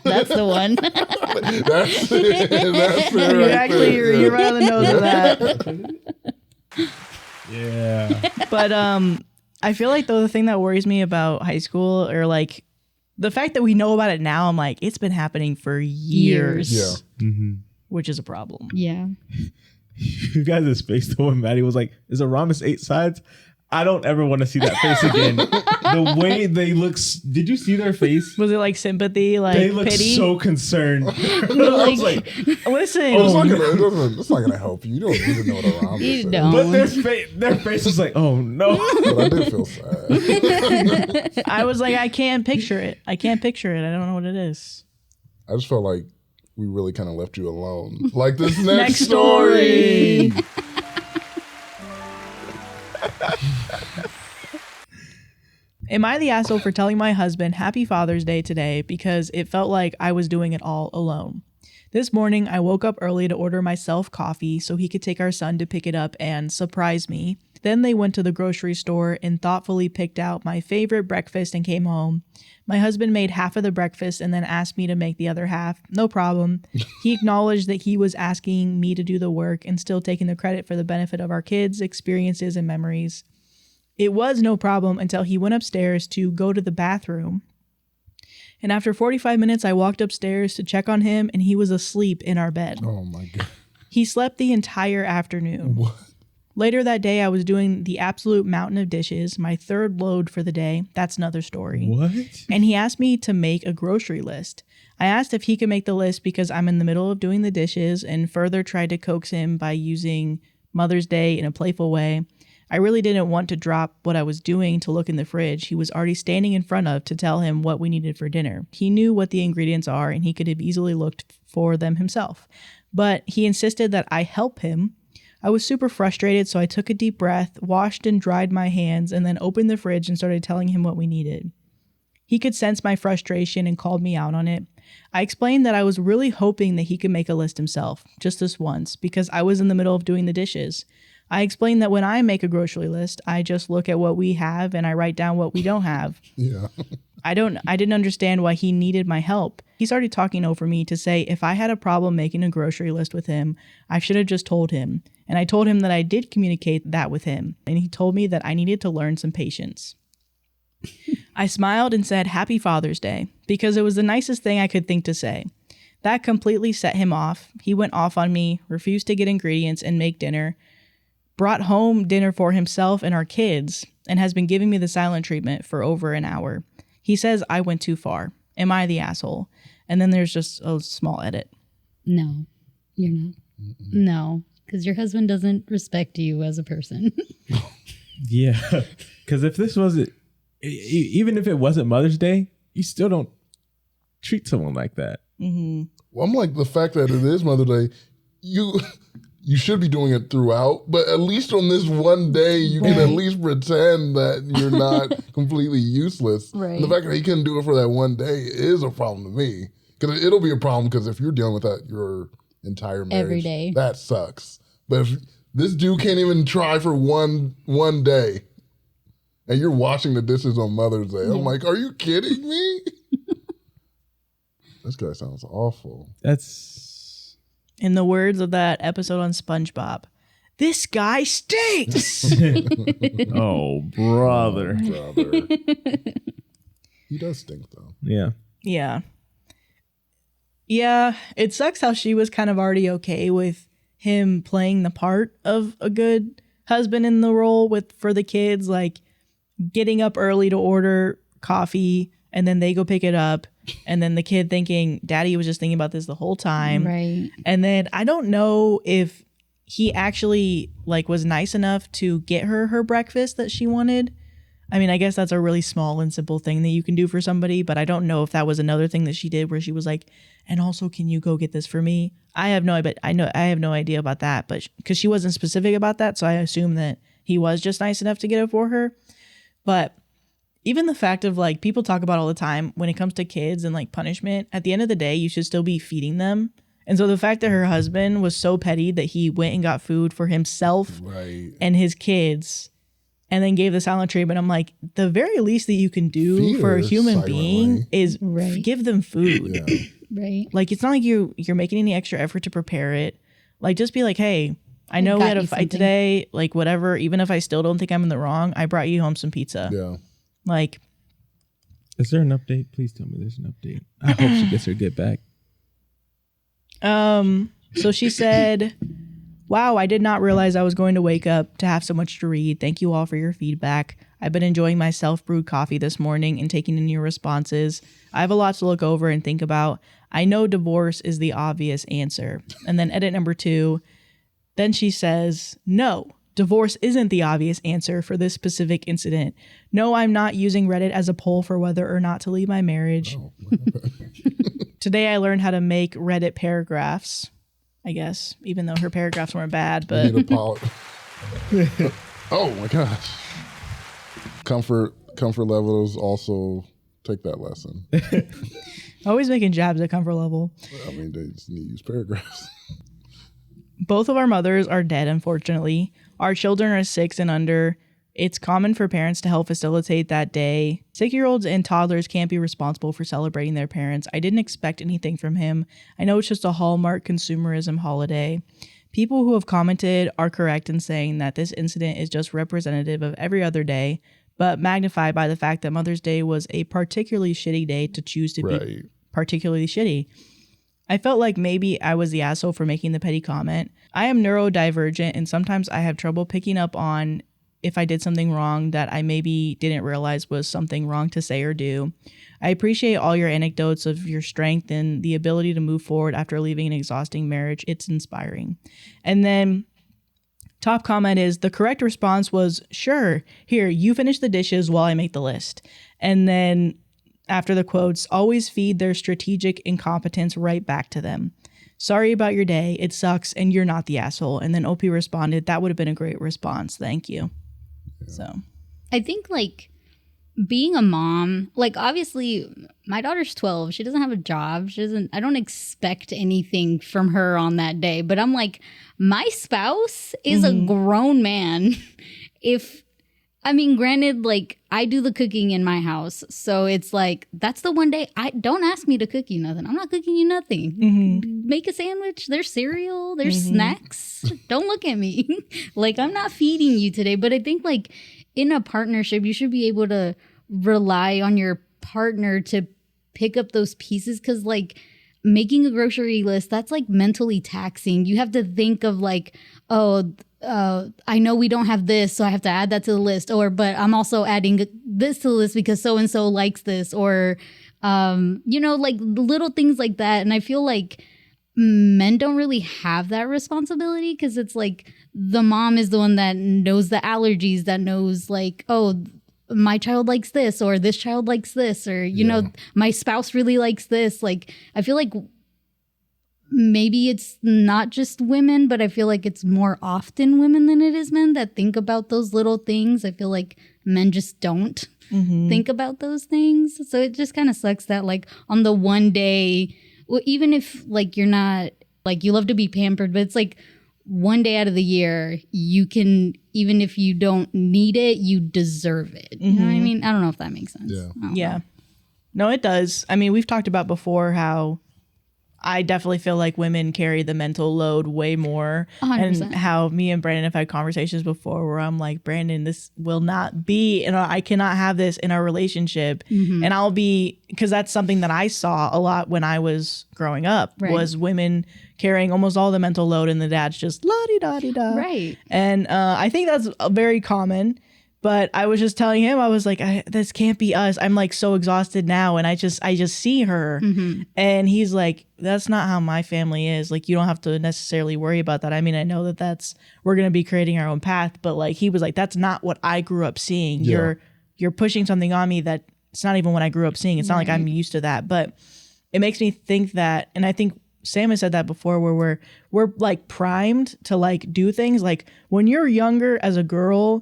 That's the one. That's it. That's it. You're actually you're right on the nose of that. Yeah. But I feel like though the thing that worries me about high school, or like the fact that we know about it now, I'm like, it's been happening for years. Yeah. Mm-hmm. Which is a problem. Yeah. You guys' face though when Maddie was like, is a rhombus 8 sides? I don't ever want to see that face again. The way they look, did you see their face? Was it like sympathy, like They look pity? so concerned. I was like, Listen, It's not gonna help you. You don't need to know what a rhombus You is. don't. but their face was like, oh no. But I did feel sad. I was like, I can't picture it. I don't know what it is. I just felt like we really kind of left you alone. Like this next, Next story. Am I the asshole for telling my husband Happy Father's Day today because it felt like I was doing it all alone? This morning, I woke up early to order myself coffee so he could take our son to pick it up and surprise me. Then they went to the grocery store and thoughtfully picked out my favorite breakfast and came home. My husband made half of the breakfast and then asked me to make the other half. No problem. He acknowledged that he was asking me to do the work and still taking the credit for the benefit of our kids' experiences and memories. It was no problem until he went upstairs to go to the bathroom. And after 45 minutes, I walked upstairs to check on him, and he was asleep in our bed. Oh, my God. He slept the entire afternoon. What? Later that day, I was doing the absolute mountain of dishes, my third load for the day. That's another story. What? And he asked me to make a grocery list. I asked if he could make the list because I'm in the middle of doing the dishes, and further tried to coax him by using Mother's Day in a playful way. I really didn't want to drop what I was doing to look in the fridge he was already standing in front of to tell him what we needed for dinner. He knew what the ingredients are and he could have easily looked for them himself. But he insisted that I help him. I was super frustrated, so I took a deep breath, washed and dried my hands, and then opened the fridge and started telling him what we needed. He could sense my frustration and called me out on it. I explained that I was really hoping that he could make a list himself, just this once, because I was in the middle of doing the dishes. I explained that when I make a grocery list, I just look at what we have and I write down what we don't have. Yeah. I didn't understand why he needed my help. He started talking over me to say if I had a problem making a grocery list with him, I should have just told him. And I told him that I did communicate that with him. And he told me that I needed to learn some patience. I smiled and said Happy Father's Day because it was the nicest thing I could think to say. That completely set him off. He went off on me, refused to get ingredients and make dinner, brought home dinner for himself and our kids, and has been giving me the silent treatment for over an hour. He says I went too far. Am I the asshole? And then there's just a small edit. No, you're not. No, because your husband doesn't respect you as a person. Yeah. Because if this wasn't, even if it wasn't Mother's Day, you still don't treat someone like that. Mm-hmm. Well, I'm like, the fact that it is Mother's Day, you should be doing it throughout, but at least on this one day, you can at least pretend that you're not completely useless. Right. And the fact that he couldn't do it for that one day is a problem to me. Because it'll be a problem because if you're dealing with that your entire marriage, Every day. that sucks. But if this dude can't even try for one day, and you're washing the dishes on Mother's Day, I'm like, are you kidding me? This guy sounds awful. That's... In the words of that episode on SpongeBob, this guy stinks. Oh, brother. Oh, brother. He does stink, though. Yeah. Yeah. Yeah, it sucks how she was kind of already okay with him playing the part of a good husband in the role for the kids, like getting up early to order coffee and then they go pick it up. And then the kid thinking, Daddy was just thinking about this the whole time. Right. And then I don't know if he actually was nice enough to get her breakfast that she wanted. I mean, I guess that's a really small and simple thing that you can do for somebody, but I don't know if that was another thing that she did where she was like, and also, can you go get this for me? I have no idea about that, but because she wasn't specific about that, so I assume that he was just nice enough to get it for her. But even the fact of people talk about all the time when it comes to kids and punishment, at the end of the day, you should still be feeding them. And so the fact that her husband was so petty that he went and got food for himself and his kids and then gave the silent treatment, I'm like, the very least that you can do for a human being is give them food. Yeah. Right. It's not like you're making any extra effort to prepare it. Just be like, hey, I know we had a fight today, whatever. Even if I still don't think I'm in the wrong, I brought you home some pizza. Yeah. Is there an update? Please tell me there's an update. I hope she gets her get back. So she said, wow, I did not realize I was going to wake up to have so much to read. Thank you all for your feedback. I've been enjoying my self-brewed coffee this morning and taking in your responses. I have a lot to look over and think about. I know divorce is the obvious answer. And then edit number 2. Then she says, no, divorce isn't the obvious answer for this specific incident. No, I'm not using Reddit as a poll for whether or not to leave my marriage. Oh, Today I learned how to make Reddit paragraphs, I guess, even though her paragraphs weren't bad, but oh my gosh. Comfort comfort levels also take that lesson. Always making jabs at comfort level. I mean, they just need to use paragraphs. Both of our mothers are dead, unfortunately. Our children are 6 and under. It's common for parents to help facilitate that day. 6-year-olds and toddlers can't be responsible for celebrating their parents. I didn't expect anything from him. I know it's just a Hallmark consumerism holiday. People who have commented are correct in saying that this incident is just representative of every other day, but magnified by the fact that Mother's Day was a particularly shitty day to choose to be particularly shitty. I felt like maybe I was the asshole for making the petty comment. I am neurodivergent, and sometimes I have trouble picking up on if I did something wrong that I maybe didn't realize was something wrong to say or do. I appreciate all your anecdotes of your strength and the ability to move forward after leaving an exhausting marriage. It's inspiring. And then top comment is, the correct response was, sure, here, you finish the dishes while I make the list. And then after the quotes, always feed their strategic incompetence right back to them. Sorry about your day. It sucks and you're not the asshole. And then OP responded, that would have been a great response. Thank you. So I think like being a mom, like obviously my daughter's 12. She doesn't have a job. I don't expect anything from her on that day. But I'm like, my spouse is a grown man. Granted, like I do the cooking in my house. So it's like, that's the one day don't ask me to cook you nothing. I'm not cooking you nothing. Make a sandwich. There's cereal. There's snacks. Don't look at me. Like, I'm not feeding you today. But I think like in a partnership, you should be able to rely on your partner to pick up those pieces. Cause like making a grocery list, that's like mentally taxing. You have to think of like, I know we don't have this, so I have to add that to the list. But I'm also adding this to the list because so-and-so likes this. Or, like little things like that. And I feel like men don't really have that responsibility because it's like the mom is the one that knows the allergies, that knows like, my child likes this, or this child likes this, or, my spouse really likes this. Like, I feel like maybe it's not just women, but I feel like it's more often women than it is men that think about those little things. I feel like men just don't think about those things. So it just kind of sucks that like on the one day, well, even if like you're not like, you love to be pampered, but it's like one day out of the year, you can, even if you don't need it, you deserve it. You know what I mean? I don't know if that makes sense. Yeah. No, it does. I mean, we've talked about before how I definitely feel like women carry the mental load way more. 100%. And how me and Brandon have had conversations before where I'm like, Brandon, this will not be, and I cannot have this in our relationship. And I'll be, because that's something that I saw a lot when I was growing up, was women carrying almost all the mental load and the dad's just la-di-da-di-da. Right. And I think that's very common. But I was just telling him, I was like, this can't be us. I'm like so exhausted now. And I just see her. And he's like, that's not how my family is. Like, you don't have to necessarily worry about that. I mean, I know we're going to be creating our own path. But like, he was like, that's not what I grew up seeing. Yeah. You're pushing something on me that it's not even what I grew up seeing. It's not like I'm used to that. But it makes me think that, and I think Sam has said that before, where we're like primed to like do things. Like when you're younger as a girl,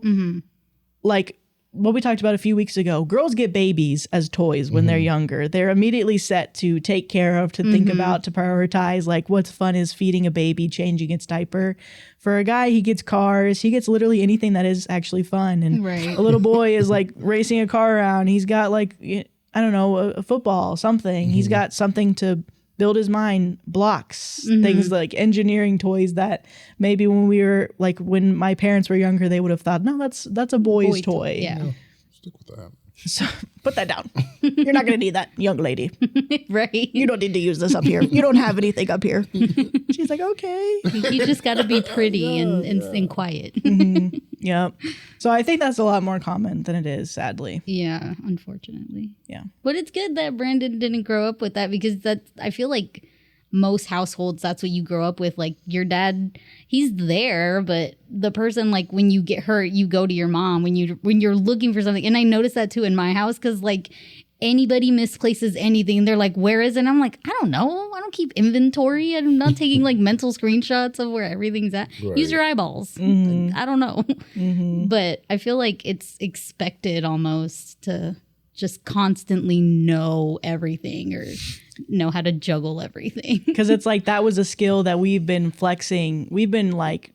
like what we talked about a few weeks ago, girls get babies as toys when they're younger. They're immediately set to take care of, to think about, to prioritize. Like what's fun is feeding a baby, changing its diaper. For a guy, he gets cars. He gets literally anything that is actually fun. And a little boy is like racing a car around. He's got like, I don't know, a football, something. He's got something to build his mind, blocks, things like engineering toys that maybe when my parents were younger, they would have thought, no, that's a boy's toy. Yeah. Stick with that. So put that down. You're not going to need that, young lady. Right. You don't need to use this up here. You don't have anything up here. She's like, okay. You just got to be pretty and quiet. Yep. So I think that's a lot more common than it is, sadly. Yeah, unfortunately. Yeah. But it's good that Brandon didn't grow up with that, because I feel like most households, that's what you grow up with. Like your dad, he's there, but the person, like when you get hurt, you go to your mom when you're looking for something. And I noticed that too in my house, because like anybody misplaces anything, they're like, where is it? And I'm like, I don't know. I don't keep inventory. I'm not taking like mental screenshots of where everything's at. Right. Use your eyeballs. I don't know. But I feel like it's expected almost to just constantly know everything or know how to juggle everything. Because it's like that was a skill that we've been flexing. We've been like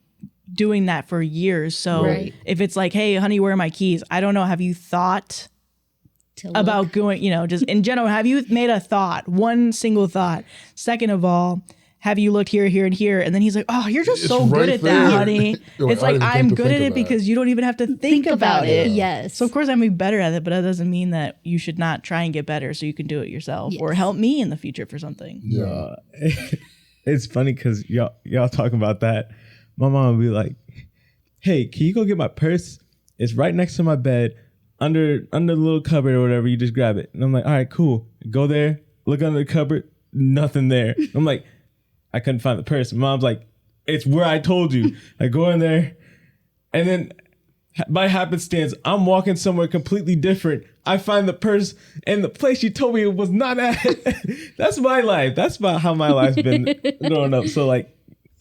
doing that for years. So Right. if it's like, hey, honey, where are my keys? I don't know. Have you thought about going, just in general, have you made a thought, one single thought? Second of all, have you looked here, here, and here? And then he's like, oh, you're just so good at that, honey. You're It's like, I'm good at it because you don't even have to think about it. Yes. So of course I'm be better at it, but that doesn't mean that you should not try and get better so you can do it yourself or help me in the future for something. Yeah. It's funny because y'all talking about that. My mom would be like, hey, can you go get my purse? It's right next to my bed. Under the little cupboard or whatever, you just grab it. And I'm like, all right, cool. Go there, look under the cupboard, nothing there. I'm like, I couldn't find the purse. Mom's like, it's where I told you. I go in there, and then by happenstance, I'm walking somewhere completely different. I find the purse, and the place you told me it was not at. That's my life. That's about how my life's been growing up. So like,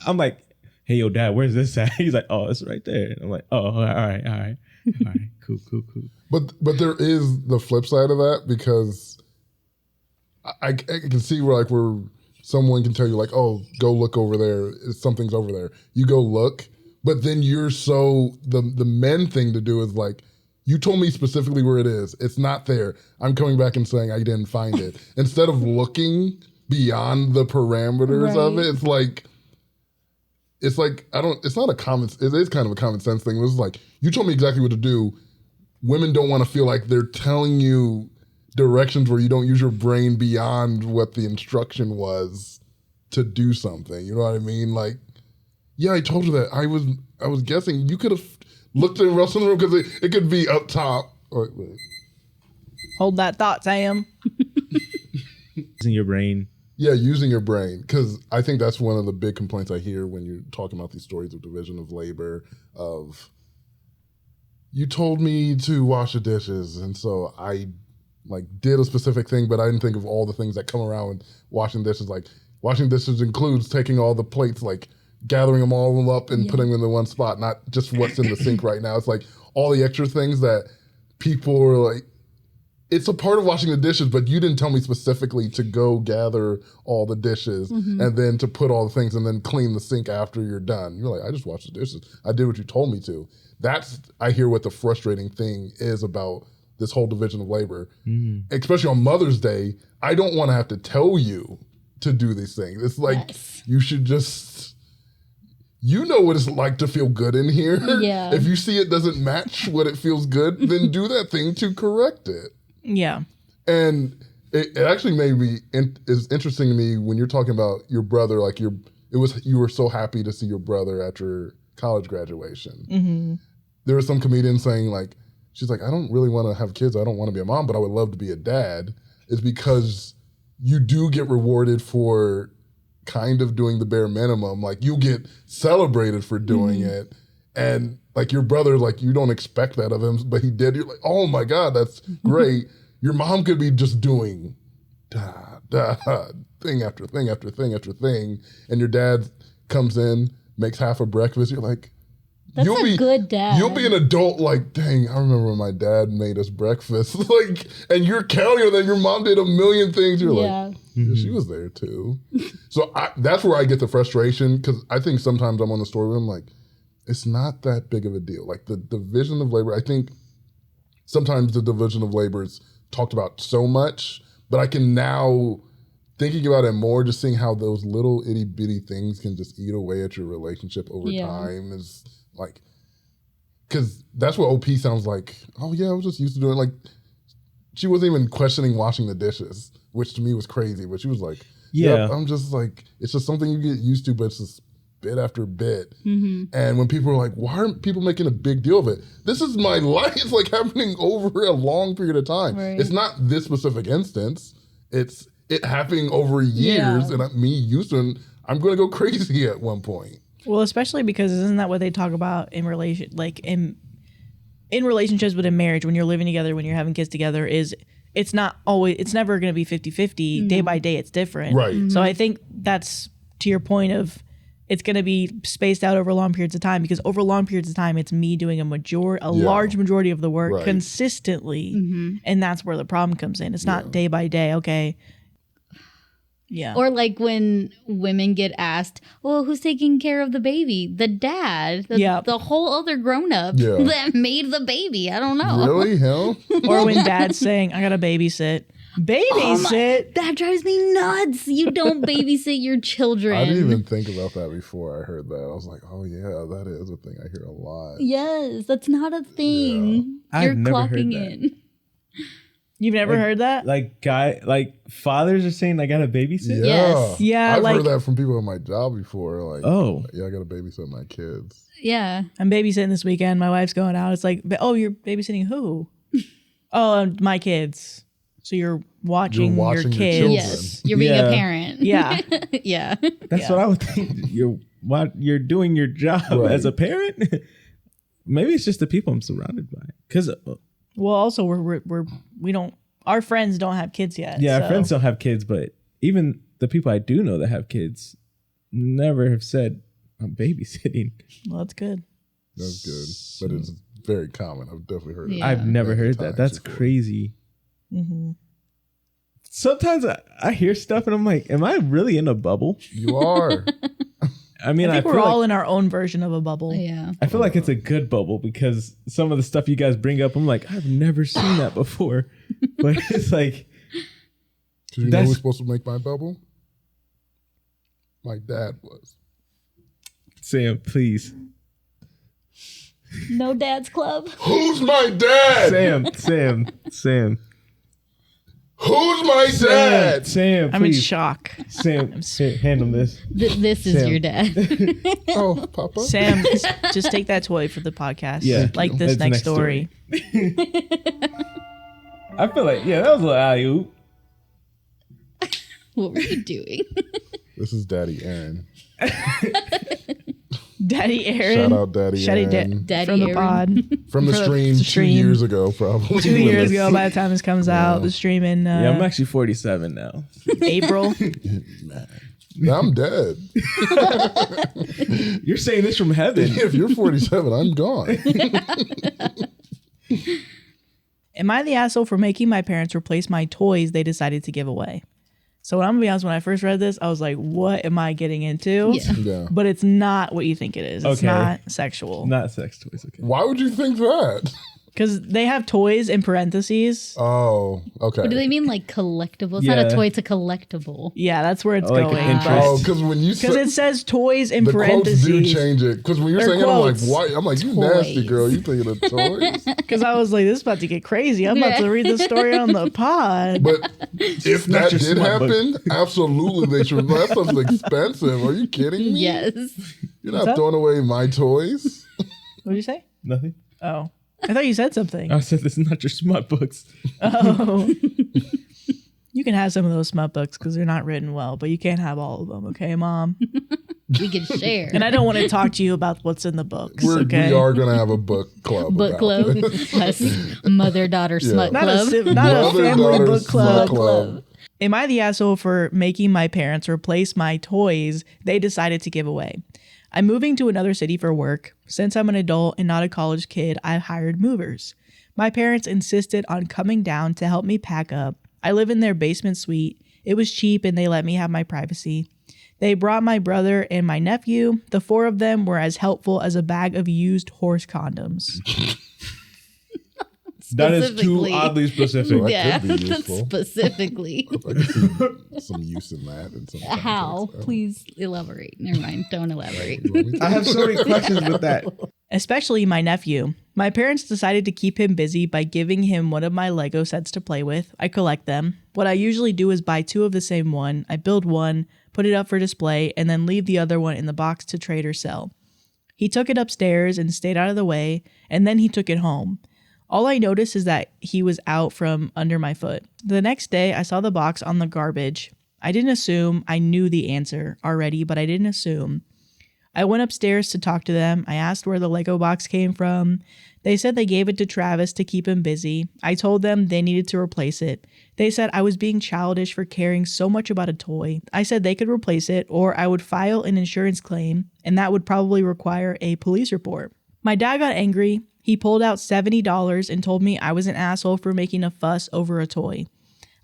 I'm like, hey, yo, Dad, where's this at? He's like, oh, it's right there. And I'm like, oh, all right, cool. But there is the flip side of that, because I can see where someone can tell you like, oh, go look over there. Something's over there. You go look, but then you're the men thing to do is like, you told me specifically where it is. It's not there. I'm coming back and saying I didn't find it. Instead of looking beyond the parameters of it, it's like it's not a common, it is kind of a common sense thing. It was like, you told me exactly what to do. Women don't want to feel like they're telling you directions where you don't use your brain beyond what the instruction was to do something. You know what I mean? Like, yeah, I told you that. I was guessing. You could have looked at the rest of the room because it could be up top. Wait. Hold that thought, Sam. Using your brain. Yeah, using your brain, because I think that's one of the big complaints I hear when you're talking about these stories of division of labor, of you told me to wash the dishes, and so I did a specific thing, but I didn't think of all the things that come around with washing dishes. Like, washing dishes includes taking all the plates, like gathering them all up and putting them in one spot, not just what's in the sink right now. It's like all the extra things that people are like, it's a part of washing the dishes, but you didn't tell me specifically to go gather all the dishes and then to put all the things and then clean the sink after you're done. You're like, I just washed the dishes. I did what you told me to. That's, I hear what the frustrating thing is about this whole division of labor. Especially on Mother's Day, I don't want to have to tell you to do these things. It's like, you should just, you know what it's like to feel good in here. Yeah. If you see it doesn't match what it feels good, then do that thing to correct it. Yeah. And it actually is interesting to me when you're talking about your brother, like you were so happy to see your brother at your college graduation. There was some comedian saying like, she's like, I don't really want to have kids. I don't want to be a mom, but I would love to be a dad. It's because you do get rewarded for kind of doing the bare minimum. Like, you get celebrated for doing it. And like your brother, like, you don't expect that of him, but he did. You're like, oh my God, that's great. Your mom could be just doing thing after thing after thing after thing. And your dad comes in, makes half a breakfast. You're like, that's a good dad. You'll be an adult like, dang, I remember when my dad made us breakfast. Like, and you're counting on that. Your mom did a million things. You're like, yeah, she was there too. So that's where I get the frustration, because I think sometimes I'm on the story where I'm like, it's not that big of a deal. Like, the division of labor, I think sometimes the division of labor is talked about so much, but I can now, thinking about it more, just seeing how those little itty bitty things can just eat away at your relationship over time is like, because that's what OP sounds like. Oh yeah, I was just used to doing, like, she wasn't even questioning washing the dishes, which to me was crazy, but she was like, yeah, I'm just like, it's just something you get used to, but it's just bit after bit. And when people are like, why aren't people making a big deal of it? This is my life. It's like happening over a long period of time. It's not this specific instance. It's it happening over years, and me used to, and I'm going to go crazy at one point. Well, especially because isn't that what they talk about in relation, like in relationships, but in marriage, when you're living together, when you're having kids together, is it's never going to be 50-50. Day by day, it's different. Right. So I think that's to your point of it's going to be spaced out over long periods of time, because over long periods of time, it's me doing a large majority of the work consistently. And that's where the problem comes in. It's not day by day. Okay. Yeah. Or like when women get asked, well, who's taking care of the baby? The dad. The whole other grown up that made the baby. I don't know. Really? Hell? Or when dad's saying, I got to babysit. That drives me nuts. You don't babysit your children. I didn't even think about that before I heard that. I was like, oh yeah, that is a thing I hear a lot. Yes, that's not a thing. Yeah. You're I've never clocking heard that. in. You've never heard that? Like fathers are saying I got to babysit? Yeah. Yes. Yeah, I've heard that from people at my job before. Like, oh. Yeah, I got to babysit my kids. Yeah. I'm babysitting this weekend. My wife's going out. It's like, oh, you're babysitting who? Oh, my kids. So you're watching your kids. children. Yes. You're being a parent. Yeah. Yeah. That's what I would think. You're doing your job as a parent. Maybe it's just the people I'm surrounded by. Because well, also we don't. Our friends don't have kids yet. yeah, so. our friends don't have kids, but even the people I do know that have kids never have said I'm babysitting. Well, that's good. That's good, but it's very common. I've definitely heard it. Yeah. I've never heard that. times That's before. crazy. Mm-hmm. Sometimes I hear stuff and I'm like, am I really in a bubble? You are. I mean, I think feel we're like, all in our own version of a bubble. Yeah. I feel like it's a good bubble because some of the stuff you guys bring up, I'm like, I've never seen that before. But it's like, Do you know who's supposed to make my bubble? My dad was. Sam, please. No dad's club. Who's my dad? Sam. Who's my dad? Sam, I'm in please. shock. Sam, hand him this. This is Sam. your dad. Oh, Papa. Sam, just take that toy for the podcast. Yeah. Like this That's next story. I feel like, that was a little alley-oop. What were you doing? This is Daddy Aaron. Daddy Aaron. Shout out Daddy Aaron. Daddy from the Aaron. pod. From the stream 2 years ago, probably. 2 years ago, by the time this comes out, the stream in Yeah, I'm actually 47 now. April. I'm dead. You're saying this from heaven. If you're 47, I'm gone. Am I the asshole for making my parents replace my toys they decided to give away? So I'm going to be honest, when I first read this, I was like, what am I getting into? Yeah. Yeah. But it's not what you think it is. It's Okay. not sexual. Not sex toys, okay. Why would you think that? Because they have toys in parentheses. Oh, okay. What do they mean, like collectible? It's not Yeah. a toy; it's a collectible. Yeah, that's where it's Like going. an interest. Oh, because when you Because it says toys in the quotes parentheses. do change it. Because when you're They're saying it, I'm like, quotes. why? I'm like, you nasty Toys. girl. You thinking of toys? Because I was like, this is about to get crazy. I'm about to read the story on the pod. But if not that your did smart book. happen, absolutely they should. That stuff's expensive. Are you kidding me? Yes. You're What's not up? throwing away my toys. What did you say? Nothing. Oh, I thought you said something. I said this is not your smart books. Oh. You can have some of those smut books because they're not written well, but you can't have all of them, okay, Mom? We can share. And I don't want to talk to you about what's in the books, We okay? are going to have a book club. Book about club. this. Us mother-daughter smut Not club. not a Mother, family daughter, book club. smut club. Am I the asshole for making my parents replace my toys they decided to give away? I'm moving to another city for work. Since I'm an adult and not a college kid, I hired movers. My parents insisted on coming down to help me pack up. I live in their basement suite. It was cheap and they let me have my privacy. They brought my brother and my nephew. The 4 of them were as helpful as a bag of used horse condoms. That is too Specifically. oddly specific. That Yeah, could be useful. specifically. I can see some use in that. In some How? context. Please elaborate. Never mind. Don't elaborate. You want me to? I have so many questions with that. Especially my nephew. My parents decided to keep him busy by giving him one of my Lego sets to play with. I collect them. What I usually do is buy 2 of the same one. I build one, put it up for display, and then leave the other one in the box to trade or sell. He took it upstairs and stayed out of the way, and then he took it home. All I noticed is that he was out from under my foot. The next day, I saw the box on the garbage. I didn't assume. I knew the answer already, but I didn't assume. I went upstairs to talk to them. I asked where the Lego box came from. They said they gave it to Travis to keep him busy. I told them they needed to replace it. They said I was being childish for caring so much about a toy. I said they could replace it or I would file an insurance claim, and that would probably require a police report. My dad got angry. He pulled out $70 and told me I was an asshole for making a fuss over a toy.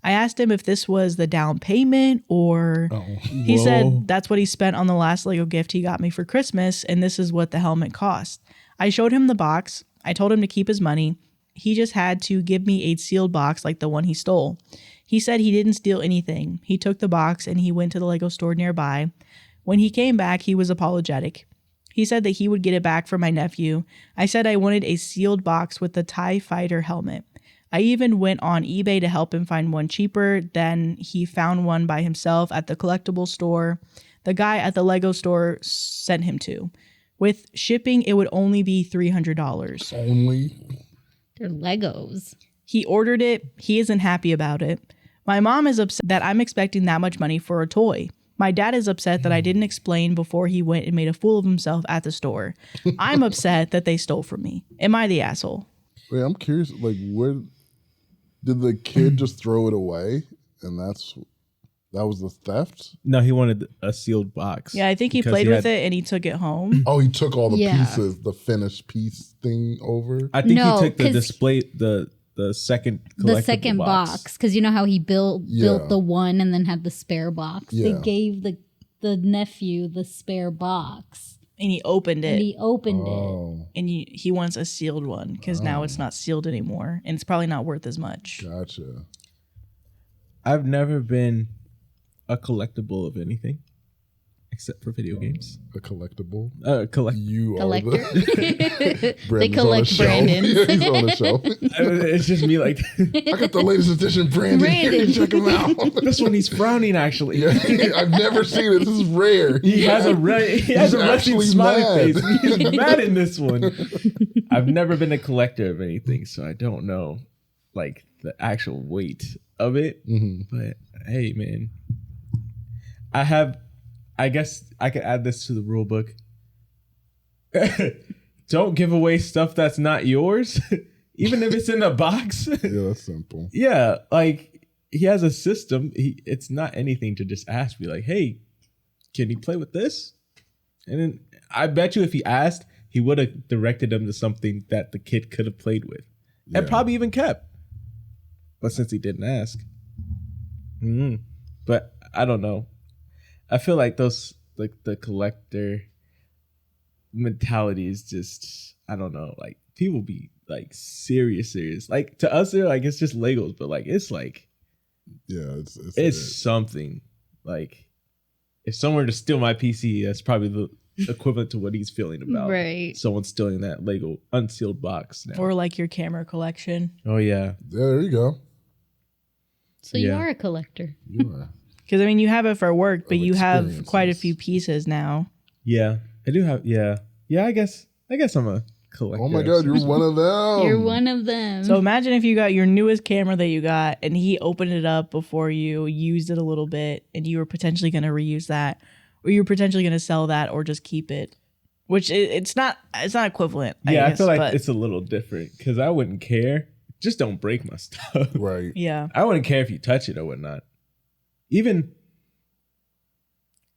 I asked him if this was the down payment or he said that's what he spent on the last Lego gift he got me for Christmas, and this is what the helmet cost. I showed him the box. I told him to keep his money. He just had to give me a sealed box like the one he stole. He said he didn't steal anything. He took the box and he went to the Lego store nearby. When he came back, he was apologetic. He said that he would get it back for my nephew. I said I wanted a sealed box with the TIE Fighter helmet. I even went on eBay to help him find one cheaper. Then he found one by himself at the collectible store the guy at the Lego store sent him to. With shipping, it would only be $300. Only? They're Legos. He ordered it. He isn't happy about it. My mom is upset that I'm expecting that much money for a toy. My dad is upset that I didn't explain before he went and made a fool of himself at the store. I'm upset that they stole from me. Am I the asshole? Wait, I'm curious, like, where did the kid just throw it away? And that was the theft? No, he wanted a sealed box. Yeah, I think he played with it and he took it home. Oh, he took all the pieces, the finished piece thing over? I think he took the display, the second collectible the second box, because you know how he built the one and then had the spare box. They gave the nephew the spare box, and he opened it. And he wants a sealed one because now it's not sealed anymore, and it's probably not worth as much. Gotcha. I've never been a collectible of anything except for video games. A collectible? You collector. They collect Brandon. Yeah, he's on the shelf. It's just me like, I got the latest edition Brandon. Check him out. This one he's frowning actually. Yeah, I've never seen it. This is rare. He has a resting smiley face. He's mad in this one. I've never been a collector of anything, so I don't know like the actual weight of it. Mm-hmm. But hey, man, I guess I could add this to the rule book. Don't give away stuff that's not yours, even if it's in a box. Yeah, that's simple. Yeah, like he has a system. It's not anything to just ask, be like, hey, can he play with this? And then I bet you if he asked, he would have directed them to something that the kid could have played with. Yeah. And probably even kept. But since he didn't ask. But I don't know. I feel like those, like the collector mentality is just, I don't know, like people be like serious. Like to us, they're like, it's just Legos, but like, it's like, yeah, it's something. Like if someone were to steal my PC, that's probably the equivalent to what he's feeling about. Right. Someone stealing that Lego unsealed box now. Or like your camera collection. Oh yeah. There you go. So you are a collector. You are. Because, I mean, you have it for work, but you have quite a few pieces now. Yeah, I do have, yeah. I guess I'm a collector. Oh, my God, you're one of them. You're one of them. So imagine if you got your newest camera that you got, and he opened it up before you used it a little bit, and you were potentially going to reuse that, or you were potentially going to sell that, or just keep it. Which, it's not equivalent, I guess, I feel like it's a little different, because I wouldn't care. Just don't break my stuff. Right. Yeah. I wouldn't care if you touch it or whatnot. Even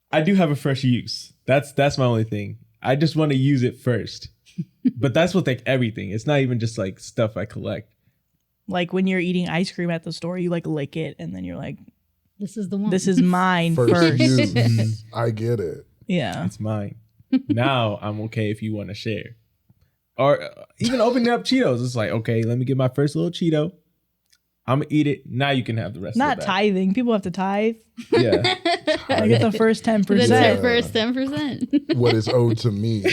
I do have a fresh use. That's my only thing. I just want to use it first. But that's with like everything. It's not even just like stuff I collect. Like when you're eating ice cream at the store, you like lick it and then you're like, this is the one. This is mine first. Use. I get it. Yeah. It's mine. Now I'm okay if you want to share. Or even opening up Cheetos. It's like, okay, let me get my first little Cheeto. I'm going to eat it. Now you can have the rest Not of it. Not tithing. People have to tithe. Yeah. I get the first 10%. That's their first 10%. What is owed to me.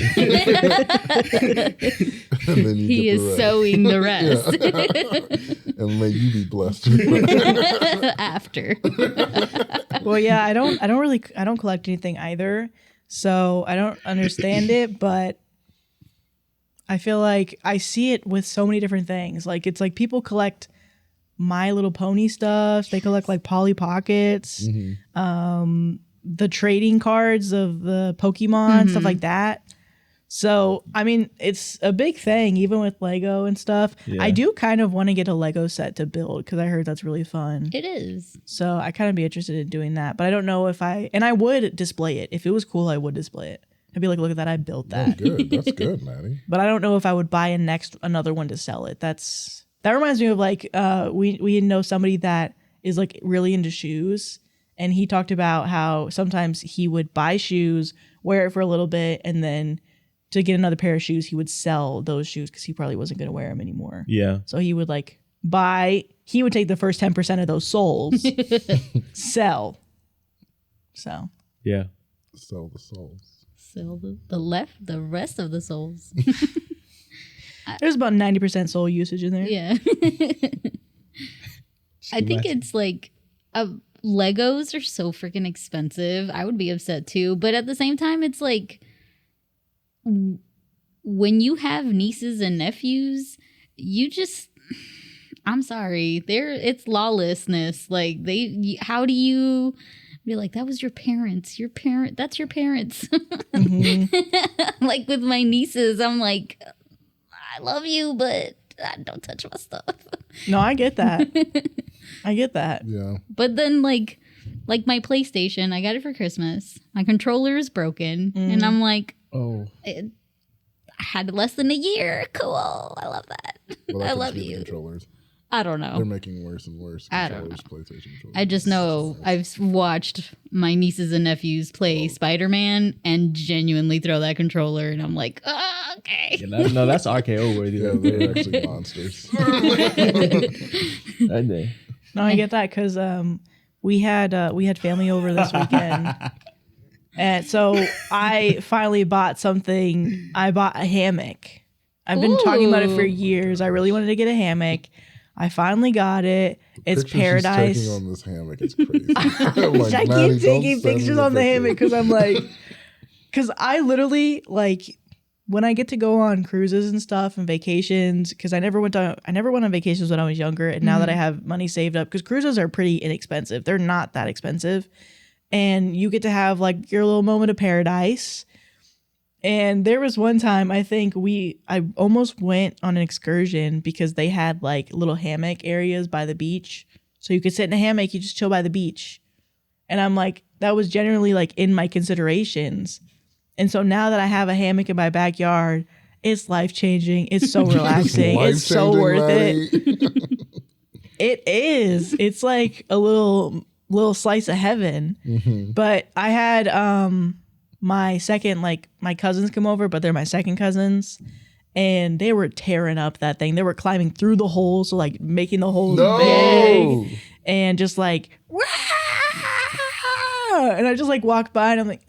And then he is sowing the rest. Yeah. And may you be blessed. After. Well, yeah, I don't collect anything either. So I don't understand it, but I feel like I see it with so many different things. Like it's like people collect My Little Pony stuff. They collect like Polly Pockets. Mm-hmm. the trading cards of the Pokemon, stuff like that. So, I mean, it's a big thing, even with Lego and stuff. Yeah. I do kind of want to get a Lego set to build because I heard that's really fun. It is. So I kind of be interested in doing that. But I don't know if I would display it. If it was cool, I would display it. I'd be like, look at that, I built that. Good. That's good, Maddie. But I don't know if I would buy another one to sell it. That reminds me of like, we know somebody that is like really into shoes. And he talked about how sometimes he would buy shoes, wear it for a little bit, and then to get another pair of shoes, he would sell those shoes because he probably wasn't going to wear them anymore. Yeah. So he would like he would take the first 10% of those soles, sell. So. Yeah. Sell the souls. Sell the rest of the souls. There's about 90% soul usage in there. Yeah. I think it's like Legos are so freaking expensive. I would be upset too. But at the same time, it's like when you have nieces and nephews, you just, I'm sorry, it's lawlessness. Like how do you be like, that was your parents, that's your parents. Mm-hmm. Like with my nieces, I'm like, I love you, but don't touch my stuff. No, I get that. I get that. Yeah. But then like my PlayStation, I got it for Christmas. My controller is broken. And I'm like, I had less than a year. Cool. I love that. Well, I love you. Controllers. I don't know. They're making worse and worse. I don't know. PlayStation controllers. I just know I've watched my nieces and nephews play Spider-Man and genuinely throw that controller, and I'm like, oh, okay. Yeah, no, that's RKO worthy. Yeah, they're actually monsters. Aren't they? No, I get that because we had family over this weekend, and so I finally bought something. I bought a hammock. I've been talking about it for years. I really wanted to get a hammock. I finally got it. It's paradise. She's taking on this hammock. It's crazy. Like, I keep taking pictures on the hammock because I'm like, because I literally like when I get to go on cruises and stuff and vacations. Because I never went on vacations when I was younger, and now that I have money saved up, because cruises are pretty inexpensive. They're not that expensive, and you get to have like your little moment of paradise. And there was one time I think I almost went on an excursion because they had like little hammock areas by the beach. So you could sit in a hammock, you just chill by the beach. And I'm like, that was generally like in my considerations. And so now that I have a hammock in my backyard, it's life-changing. It's so relaxing. It's so worth it. It is. It's like a little slice of heaven. Mm-hmm. But I had my cousins come over, but they're my second cousins, and they were tearing up that thing. They were climbing through the holes, so like making the holes big, and just like, wah! And I just like walked by, and I'm like,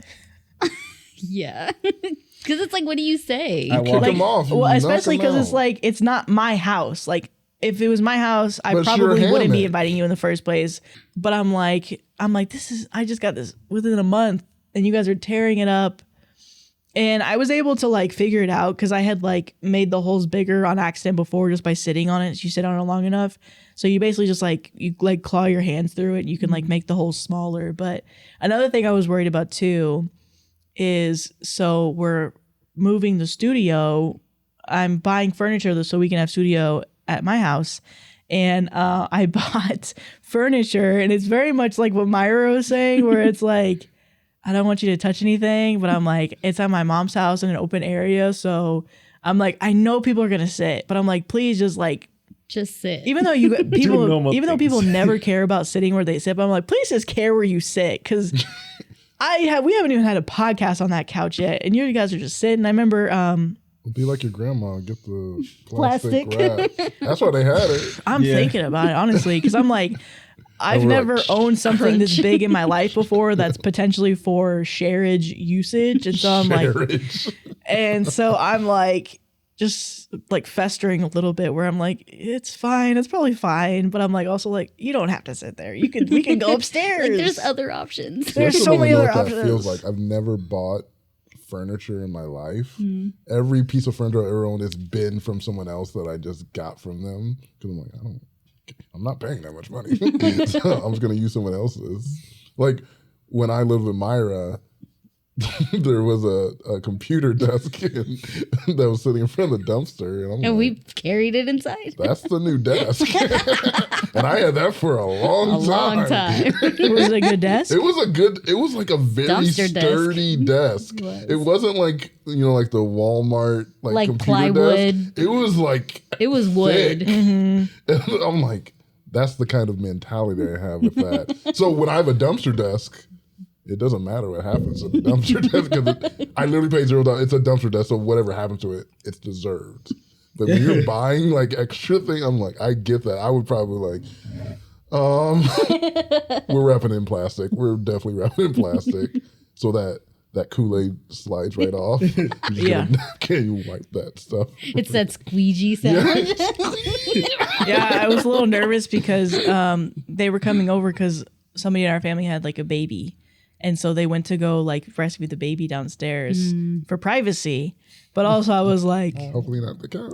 yeah, because it's like, what do you say? I kick them off. Well, especially because it's like it's not my house. Like if it was my house, I probably wouldn't be inviting you in the first place. But I'm like, I just got this within a month. And you guys are tearing it up. And I was able to like figure it out because I had like made the holes bigger on accident before just by sitting on it. You sit on it long enough. So you basically just like, you like claw your hands through it. And you can like make the holes smaller. But another thing I was worried about too is, so we're moving the studio. I'm buying furniture so we can have studio at my house. And I bought furniture, and it's very much like what Mayra was saying, where it's like, I don't want you to touch anything, but I'm like, it's at my mom's house in an open area. So I'm like, I know people are going to sit, but I'm like, please just sit. Even though people never care about sitting where they sit, but I'm like, please just care where you sit. Cause we haven't even had a podcast on that couch yet. And you guys are just sitting. I remember, be like your grandma, get the plastic wrap. That's why they had it. I'm thinking about it, honestly. Cause I'm like, I've never owned something this big in my life before that's potentially for shareage usage. And so I'm like, just like festering a little bit where I'm like, it's fine. It's probably fine. But I'm like, also like, you don't have to sit there. We can go upstairs. Like, there's other options. There's so many other options. That feels like I've never bought furniture in my life. Every piece of furniture I ever owned has been from someone else that I just got from them. Because I'm like, I'm not paying that much money. So I'm just going to use someone else's. Like, when I lived with Mayra, there was a computer desk that was sitting in front of the dumpster. And we carried it inside. That's the new desk. And I had that for a long time. Was it a good desk? It was like a very Dumpster sturdy desk. It wasn't like, like the Walmart like computer plywood. desk. It was like It was wood. Mm-hmm. I'm like, that's the kind of mentality I have with that. So when I have a dumpster desk, it doesn't matter what happens to the dumpster desk because I literally paid $0. It's a dumpster desk, so whatever happens to it, it's deserved. But when you're buying like extra thing, I'm like, I get that. I would probably like, we're wrapping in plastic. We're definitely wrapping in plastic so that Kool-Aid slides right off. Yeah. Can you wipe that stuff? It's that squeegee sound. Yeah, I was a little nervous because they were coming over because somebody in our family had like a baby. And so they went to go like breastfeed the baby downstairs for privacy. But also I was like, hopefully not the couch.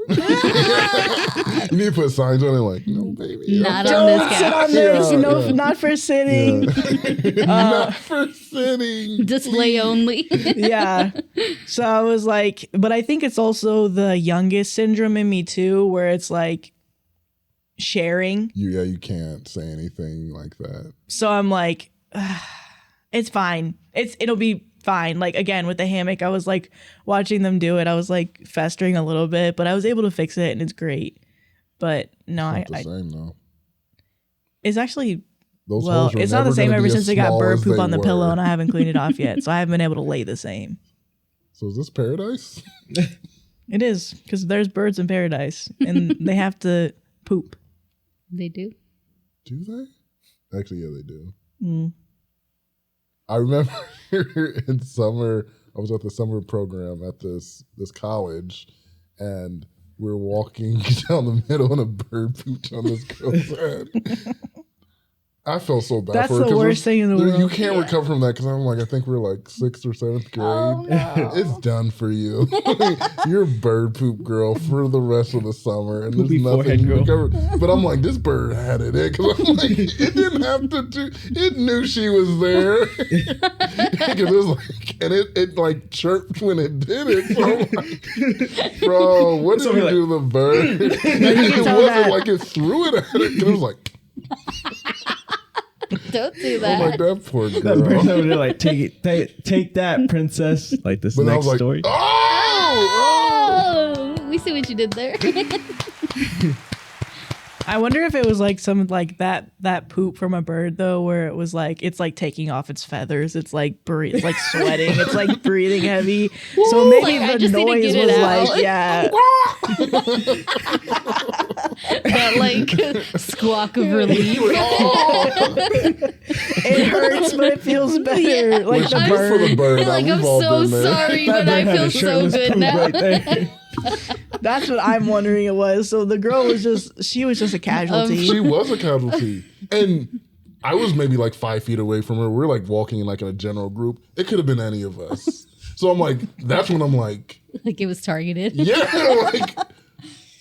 You need to put signs on it like, no baby. Not on this sit couch. on this, not for sitting. Not for sitting. Display only. Yeah. So I was like, but I think it's also the youngest syndrome in me too, where it's like sharing. You can't say anything like that. So I'm like, it's fine. It'll be fine. Like again with the hammock, I was like watching them do it. I was like festering a little bit, but I was able to fix it and it's great. But no, It's not the same though. It's actually Those holes are it's not the never same gonna ever be since as they got small bird as poop they on the were. pillow and I haven't cleaned it off yet. So I haven't been able to lay the same. So is this paradise? It is because there's birds in paradise and they have to poop. They do. Do they? Actually, yeah, they do. Mm. I remember in summer, I was at the summer program at this college, and we were walking down the middle, and a bird pooped on this girl's head. I felt so bad That's for her. the worst thing in the world. You can't recover from that because I'm like, I think we're like 6th or 7th grade. Oh, no. It's done for you. You're a bird poop girl for the rest of the summer, and there's Poopy nothing forehead you girl. recover. But I'm like, this bird had it in because I'm like, it didn't have to do. It knew she was there because it was like, and it like chirped when it did it. So I'm like, bro, what did you do to the bird? It wasn't like it threw it at it. It was like. Don't do I'm that. like, that poor girl. That person over there, like, take that, princess. Like this But I next was like, story. Oh, we see what you did there. I wonder if it was like some like that poop from a bird though, where it was like it's like taking off its feathers. It's like it's like sweating. It's like breathing heavy. So maybe Like, I the just need to noise get was it like out. yeah. That like squawk of relief. It hurts, but it feels better. Yeah. Like Which the is good for the bird. bird. Like, We've I'm all so been there. sorry, That but I bird had feel a so shirtless good poop now. right there. That's what I'm wondering it was. So the girl was just a casualty. She was a casualty. And I was maybe like 5 feet away from her. We're like walking in like in a general group. It could have been any of us. So I'm like, that's when I'm like, Like it was targeted. yeah, like,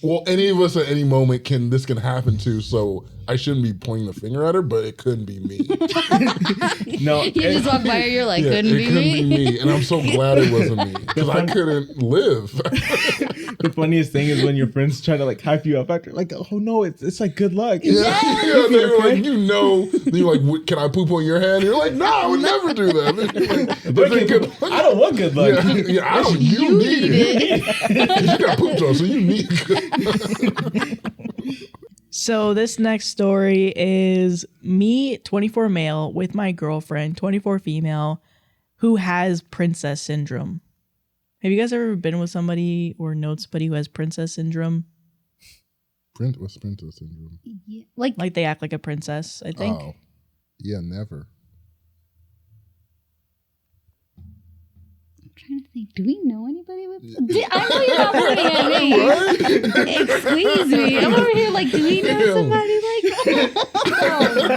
well, any of us at any moment can happen to. So I shouldn't be pointing the finger at her, but it couldn't be me. No, You just walk by her, you're like, Yeah, couldn't it be couldn't me. be me. And I'm so glad it wasn't me because I couldn't live. the funniest thing is when your friends try to like hype you up after, like, oh no, it's like good luck. Yeah, they were like, you're like, can I poop on your hand? You're like, no, I would never do that. And you're like, But I don't want good luck. yeah, I don't. You need it. You got pooped on, so you need it. So this next story is me, 24 male, with my girlfriend, 24 female, who has princess syndrome. Have you guys ever been with somebody or know somebody who has princess syndrome? What's princess syndrome? Yeah, Like they act like a princess, I think. Oh, yeah, never. I'm trying to think. Do we know anybody with? I know you're not pointing at me. Excuse me. I'm over here like, do we know somebody like that?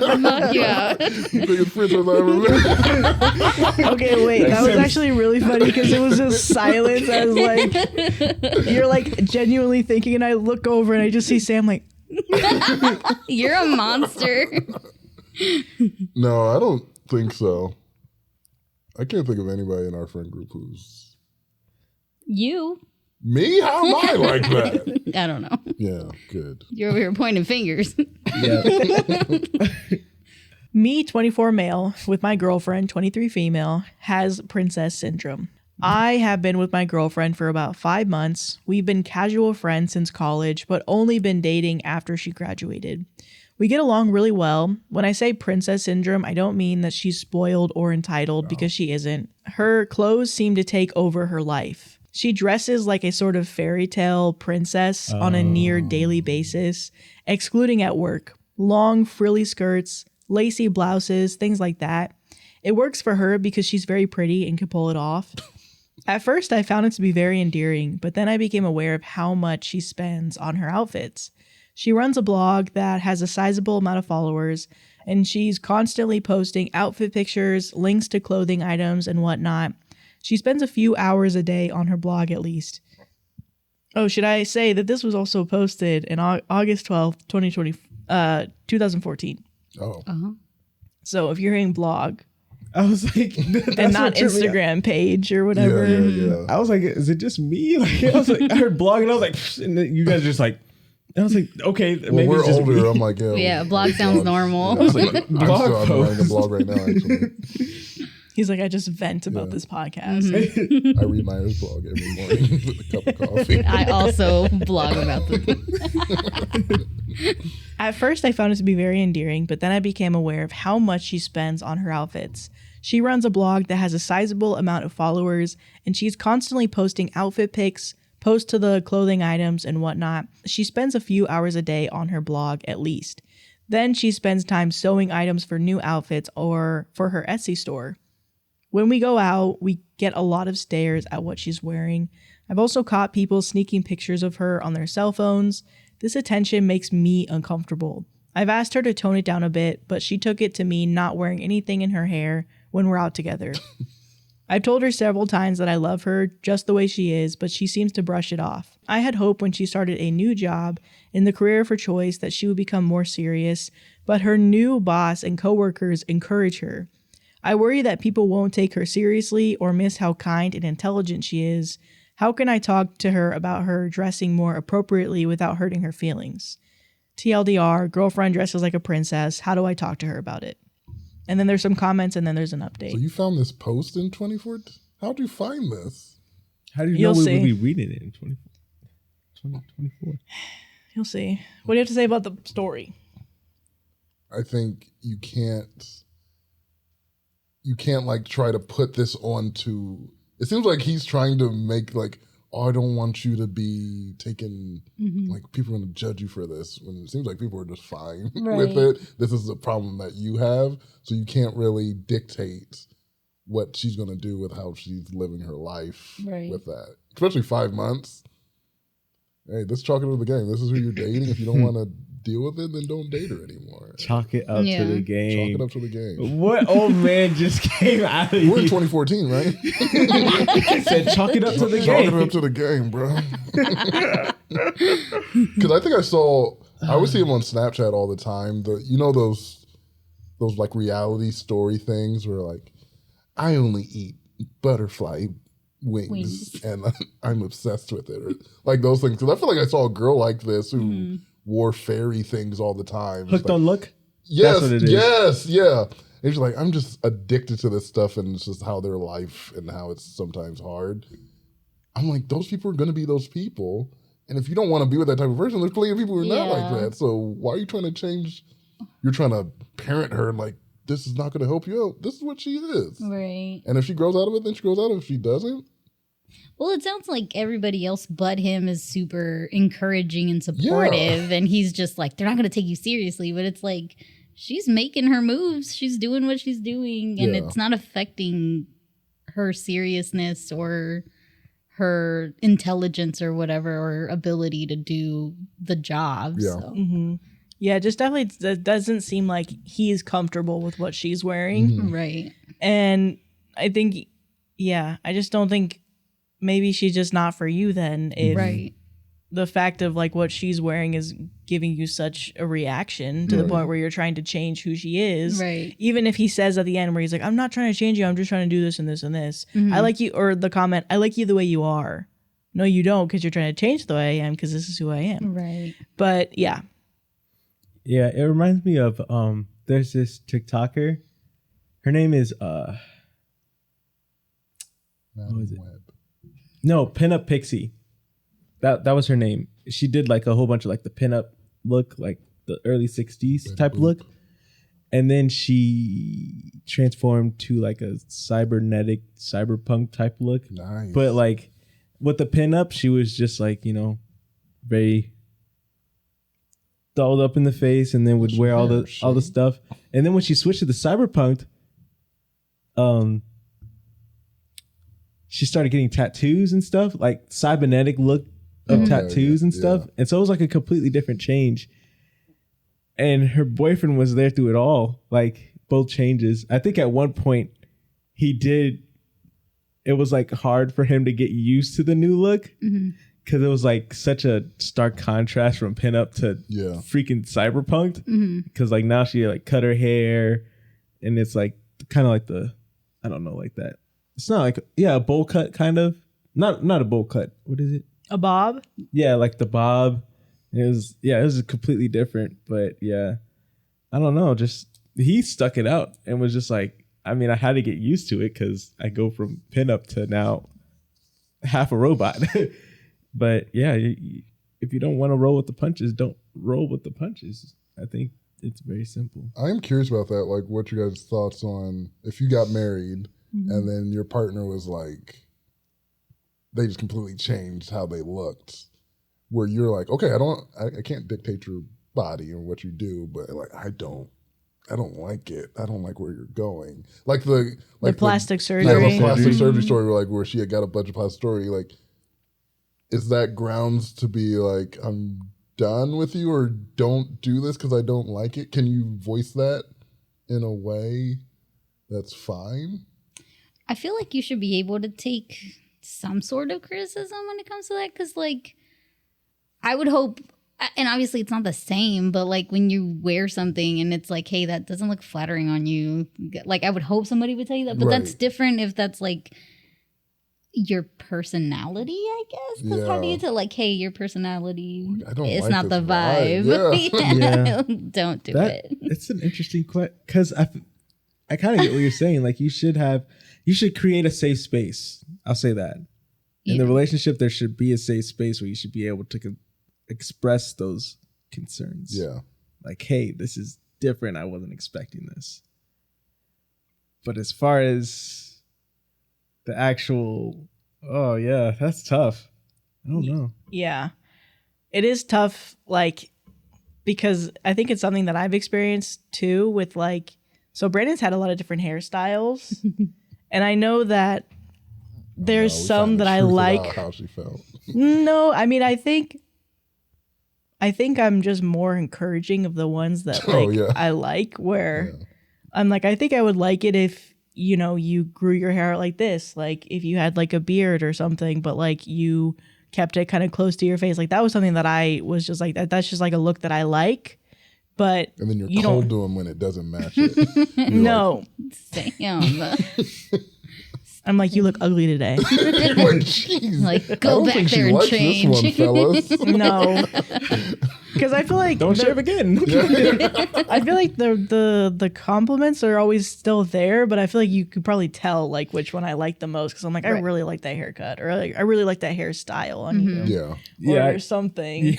Oh, knock you out. Biggest princess I ever met. Okay, wait. That was actually really funny because it was just silence. I was like, you're like genuinely thinking, and I look over and I just see Sam like, You're a monster. No, I don't think so. I can't think of anybody in our friend group who's You. me. How am I like that? I don't know. Yeah, good. You're over here pointing fingers. Yeah. Me, 24 male, with my girlfriend, 23 female, has princess syndrome. I have been with my girlfriend for about 5 months. We've been casual friends since college, but only been dating after she graduated. We get along really well. When I say princess syndrome, I don't mean that she's spoiled or entitled because she isn't. Her clothes seem to take over her life. She dresses like a sort of fairy tale princess on a near daily basis, excluding at work. Long frilly skirts, lacy blouses, things like that. It works for her because she's very pretty and can pull it off. At first, I found it to be very endearing, but then I became aware of how much she spends on her outfits. She runs a blog that has a sizable amount of followers, and she's constantly posting outfit pictures, links to clothing items, and whatnot. She spends a few hours a day on her blog at least. Oh, should I say that this was also posted in August 12th, 2014. Oh, So if you're hearing blog I was like, and not Instagram page or whatever. yeah. I was like, is it just me? Like, I was like, I heard blog and I was like, psh, and then you guys just like, I was like, okay, Well, maybe we're it's just older. me. I'm like, yeah. Yeah, blog sounds normal. Yeah, I'm Blog writing a post. blog right now. Actually, He's like, I just vent about this podcast. I read Mayra's blog every morning with a cup of coffee. I also blog about this. At first, I found it to be very endearing, but then I became aware of how much she spends on her outfits. She runs a blog that has a sizable amount of followers, and she's constantly posting outfit pics, posts to the clothing items, and whatnot. She spends a few hours a day on her blog at least. Then she spends time sewing items for new outfits or for her Etsy store. When we go out, we get a lot of stares at what she's wearing. I've also caught people sneaking pictures of her on their cell phones. This attention makes me uncomfortable. I've asked her to tone it down a bit, but she took it to mean not wearing anything in her hair when we're out together. I've told her several times that I love her just the way she is, but she seems to brush it off. I had hoped when she started a new job in the career of her choice that she would become more serious, but her new boss and coworkers encourage her. I worry that people won't take her seriously or miss how kind and intelligent she is. How can I talk to her about her dressing more appropriately without hurting her feelings? TLDR, girlfriend dresses like a princess. How do I talk to her about it? And then there's some comments and then there's an update. So you found this post in 2014? How'd you find this? How do you You'll know we see. would be reading it in 2024? You'll see. What do you have to say about the story? I think you can't like try to put this onto. It seems like he's trying to make like, oh, I don't want you to be taken, like people are going to judge you for this, when it seems like people are just fine with it. This is a problem that you have, so you can't really dictate what she's going to do with how she's living her life with that. Especially 5 months. Hey, let's chalk it up to the game. This is who you're dating. If you don't want to deal with it, then don't date her anymore. Chalk it up to the game. Chalk it up to the game. What old man just came out of We're in you? 2014, right? Said chalk it up to the Chalk it game. up to the game, bro. Because I think I would see him on Snapchat all the time. Those like reality story things where like, I only eat butterfly wings. And I'm obsessed with it. Or like those things. Because I feel like I saw a girl like this who wore fairy things all the time. Hooked like, on look? Yes, That's what it is. yes, yeah. And she's like, I'm just addicted to this stuff, and it's just how their life and how it's sometimes hard. I'm like, those people are going to be those people. And if you don't want to be with that type of person, there's plenty of people who are not like that. So why are you trying to change? You're trying to parent her like, this is not going to help you out. This is what she is. Right. And if she grows out of it, then she grows out of it. If she doesn't, Well, it sounds like everybody else but him is super encouraging and supportive. And he's just like, they're not going to take you seriously. But it's like, she's making her moves. She's doing what she's doing. And it's not affecting her seriousness or her intelligence or whatever, or ability to do the job. Yeah. So. Yeah, just definitely it doesn't seem like he's comfortable with what she's wearing. Right. And I think, I just don't think maybe she's just not for you then. If, Right. the fact of like what she's wearing is giving you such a reaction to the point where you're trying to change who she is. Right. Even if he says at the end where he's like, I'm not trying to change you, I'm just trying to do this and this and this. I like you, or the comment, I like you the way you are. No, you don't, because you're trying to change the way I am, because this is who I am. Right. But yeah. Yeah, it reminds me of there's this TikToker. Her name is what is it? No, Pinup Pixie. That was her name. She did like a whole bunch of like the pinup look, like the early 60s type look. And then she transformed to like a cyberpunk type look. Nice. But like with the pinup, she was just like, you know, very dolled up in the face, and then would wear all the stuff. And then when she switched to the cyberpunk, she started getting tattoos and stuff, like cybernetic look of tattoos and stuff. And so it was like a completely different change. And her boyfriend was there through it all, like both changes. I think at one point it was like hard for him to get used to the new look, because it was like such a stark contrast from pinup to freaking cyberpunk. Because like now she like cut her hair, and it's like kind of like I don't know, like that. It's not like a bowl cut kind of. Not a bowl cut. What is it? A bob? Yeah, like the bob. It was completely different. But yeah, I don't know. Just he stuck it out and was just like, I mean, I had to get used to it because I go from pinup to now half a robot. But yeah, if you don't want to roll with the punches, don't roll with the punches. I think it's very simple. I'm curious about that. Like, what you guys' thoughts on if you got married and then your partner was like, they just completely changed how they looked, where you're like, okay, I can't dictate your body or what you do, but like, I don't like it. I don't like where you're going. Like the plastic surgery. Yeah, the plastic surgery story, like where she had got a bunch of plastic surgery. Like, is that grounds to be like, I'm done with you, or don't do this because I don't like it? Can you voice that in a way that's fine? I feel like you should be able to take some sort of criticism when it comes to that, because like I would hope, and obviously it's not the same, but like when you wear something and it's like, hey, that doesn't look flattering on you, like I would hope somebody would tell you that. But that's different if that's like your personality, I guess. Because how do you tell, like, hey, your personality is not the vibe? Don't do it. It's an interesting question, because I kind of get what you're saying. Like, you should create a safe space. I'll say that. In the relationship, there should be a safe space where you should be able to express those concerns. Yeah. Like, hey, this is different. I wasn't expecting this. But as far as the actual, that's tough. I don't know. Yeah. It is tough, like, because I think it's something that I've experienced too with like, so Brandon's had a lot of different hairstyles. And I know that there's some that I like. How she felt. No, I mean, I think I'm just more encouraging of the ones that I like, where I'm like, I think I would like it if, you know, you grew your hair out like this, like if you had like a beard or something, but like you kept it kind of close to your face. Like that was something that I was just like, that's just like a look that I like. But and then you're cold to him when it doesn't match it. No. Like, damn. I'm like, you look ugly today. Like, go back there and change. This one, fellas. No. Because I feel like don't shave again. I feel like the compliments are always still there, but I feel like you could probably tell like which one I like the most, because I'm like, I really like that haircut, or like I really like that hairstyle on you. Or something.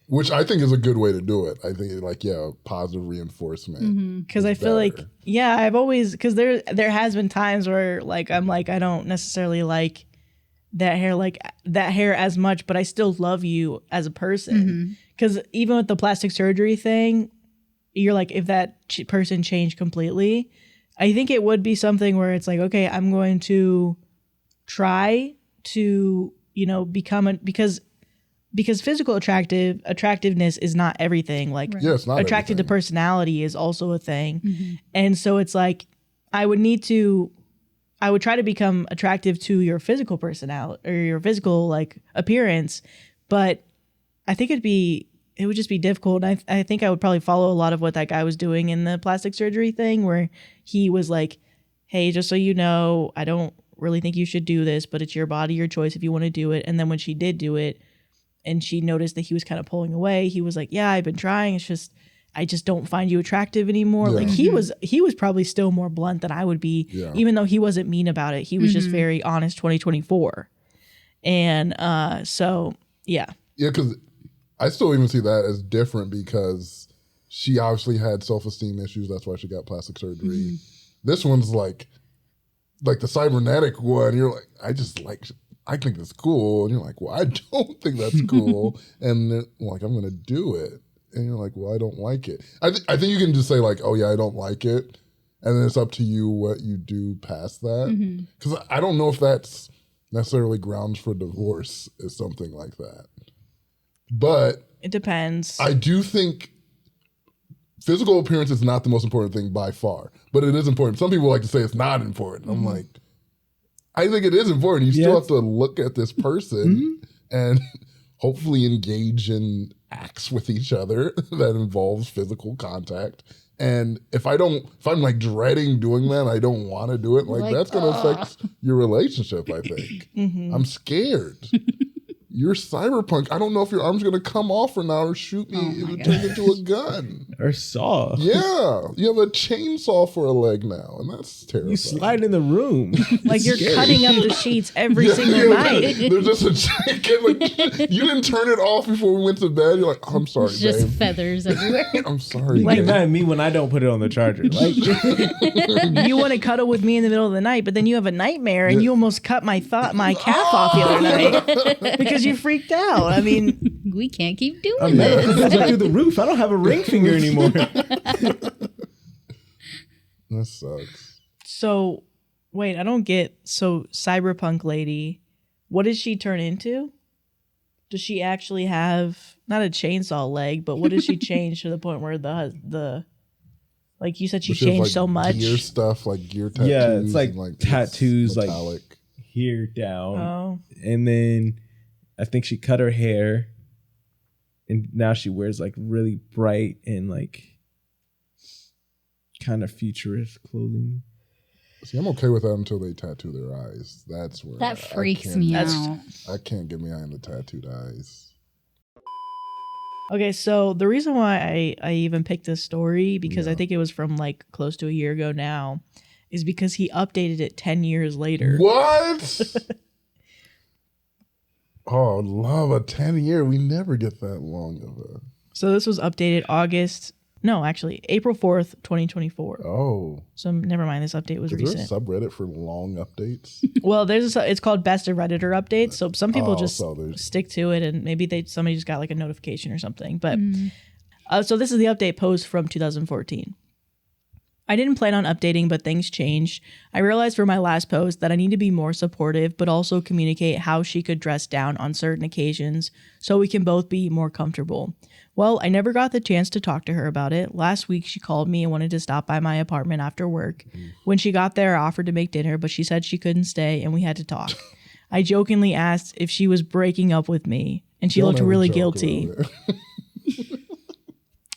Which I think is a good way to do it. I think like, positive reinforcement. Because I feel like, I've always, because there has been times where like I'm like, I don't necessarily like that hair as much, but I still love you as a person. Because even with the plastic surgery thing, you're like, if that person changed completely, I think it would be something where it's like, okay, I'm going to try to, become because physical attractiveness is not everything. Like, it's not attracted to personality is also a thing. And so it's like, I would try to become attractive to your physical personality or your physical like appearance, But I think it would just be difficult. And I think I would probably follow a lot of what that guy was doing in the plastic surgery thing, where he was like, hey, just so you know, I don't really think you should do this, but it's your body, your choice if you want to do it. And then when she did do it and she noticed that he was kind of pulling away, he was like, yeah, I've been trying. It's just, I just don't find you attractive anymore. Yeah. Like he was probably still more blunt than I would be, even though he wasn't mean about it. He was just very honest 2024. And so, yeah. Yeah, because I still even see that as different because she obviously had self-esteem issues. That's why she got plastic surgery. This one's like the cybernetic one. You're like, I think that's cool. And you're like, well, I don't think that's cool. And then, like, I'm going to do it. And you're like, well, I don't like it. I think you can just say like, oh yeah, I don't like it. And then it's up to you what you do past that. Because I don't know if that's necessarily grounds for divorce is something like that. But it depends. I do think physical appearance is not the most important thing by far, but it is important. Some people like to say it's not important. I'm like, I think it is important. You still have to look at this person and hopefully engage in acts with each other that involves physical contact. And if I'm like dreading doing that, I don't want to do it, like that's going to affect your relationship, I think. I'm scared. You're cyberpunk. I don't know if your arm's going to come off or not or shoot me if it turns into a gun. Or saw. Yeah. You have a chainsaw for a leg now, and that's terrifying. You slide in the room. Like you're cutting up the sheets every single night. There's just a jacket. Like, you didn't turn it off before we went to bed. You're like, oh, I'm sorry, It's just babe. feathers everywhere. I'm sorry, You get mad at me when I don't put it on the charger. Like, You want to cuddle with me in the middle of the night, but then you have a nightmare and you almost cut my calf off the other night because you freaked out. I mean, We can't keep doing I'm this. mad through the roof. I don't have a ring finger anymore. That sucks. so wait, I don't get. So cyberpunk lady, what does she turn into? Does she actually have not a chainsaw leg, but what does she change to the point where the like you said she But she has, changed like, so much? Gear stuff, like gear tattoos. Yeah, it's like and, tattoos, like metallic. here down. Oh. And then I think she cut her hair. And now she wears like really bright and like kind of futurist clothing. See, I'm okay with that until they tattoo their eyes. That's where That freaks me out. I can't get me eye in the tattooed eyes. Okay, so the reason why I even picked this story, because I think it was from like close to a year ago now, is because he updated it 10 years later. What? Oh, love a 10-year. We never get that long of a. So this was updated April 4th, 2024. Oh. So never mind, this update was Is there recent. a subreddit for long updates? Well, it's called Best of Redditor updates. So some people just so there's- stick to it, and maybe somebody just got like a notification or something. But so this is the update post from 2014. I didn't plan on updating, but things changed. I realized for my last post that I need to be more supportive, but also communicate how she could dress down on certain occasions so we can both be more comfortable. Well, I never got the chance to talk to her about it. Last week, she called me and wanted to stop by my apartment after work. When she got there, I offered to make dinner, but she said she couldn't stay and we had to talk. I jokingly asked if she was breaking up with me, and she Don't looked ever really joke guilty. around it.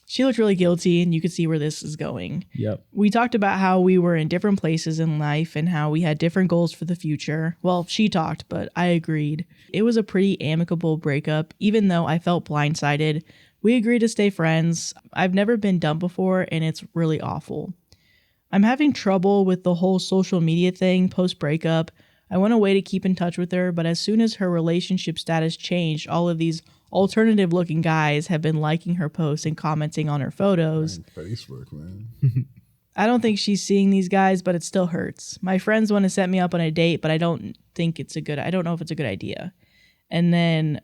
She looked really guilty, and you could see where this is going. Yep. We talked about how we were in different places in life and how we had different goals for the future. Well, she talked, but I agreed. It was a pretty amicable breakup, even though I felt blindsided. We agreed to stay friends. I've never been dumped before, and it's really awful. I'm having trouble with the whole social media thing post-breakup. I went away to keep in touch with her, but as soon as her relationship status changed, all of these alternative looking guys have been liking her posts and commenting on her photos. Facebook, man. I don't think she's seeing these guys, but it still hurts. My friends want to set me up on a date, but I don't know if it's a good idea. And then,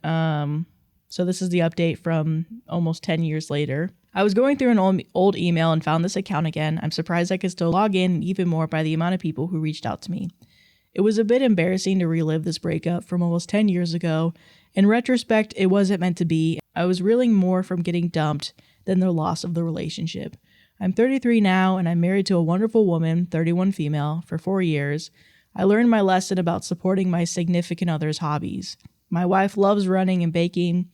so this is the update from almost 10 years later. I was going through an old email and found this account again. I'm surprised I could still log in, even more by the amount of people who reached out to me. It was a bit embarrassing to relive this breakup from almost 10 years ago. In retrospect, it wasn't meant to be. I was reeling more from getting dumped than the loss of the relationship. I'm 33 now, and I'm married to a wonderful woman, 31 female, for 4 years. I learned my lesson about supporting my significant other's hobbies. My wife loves running and baking.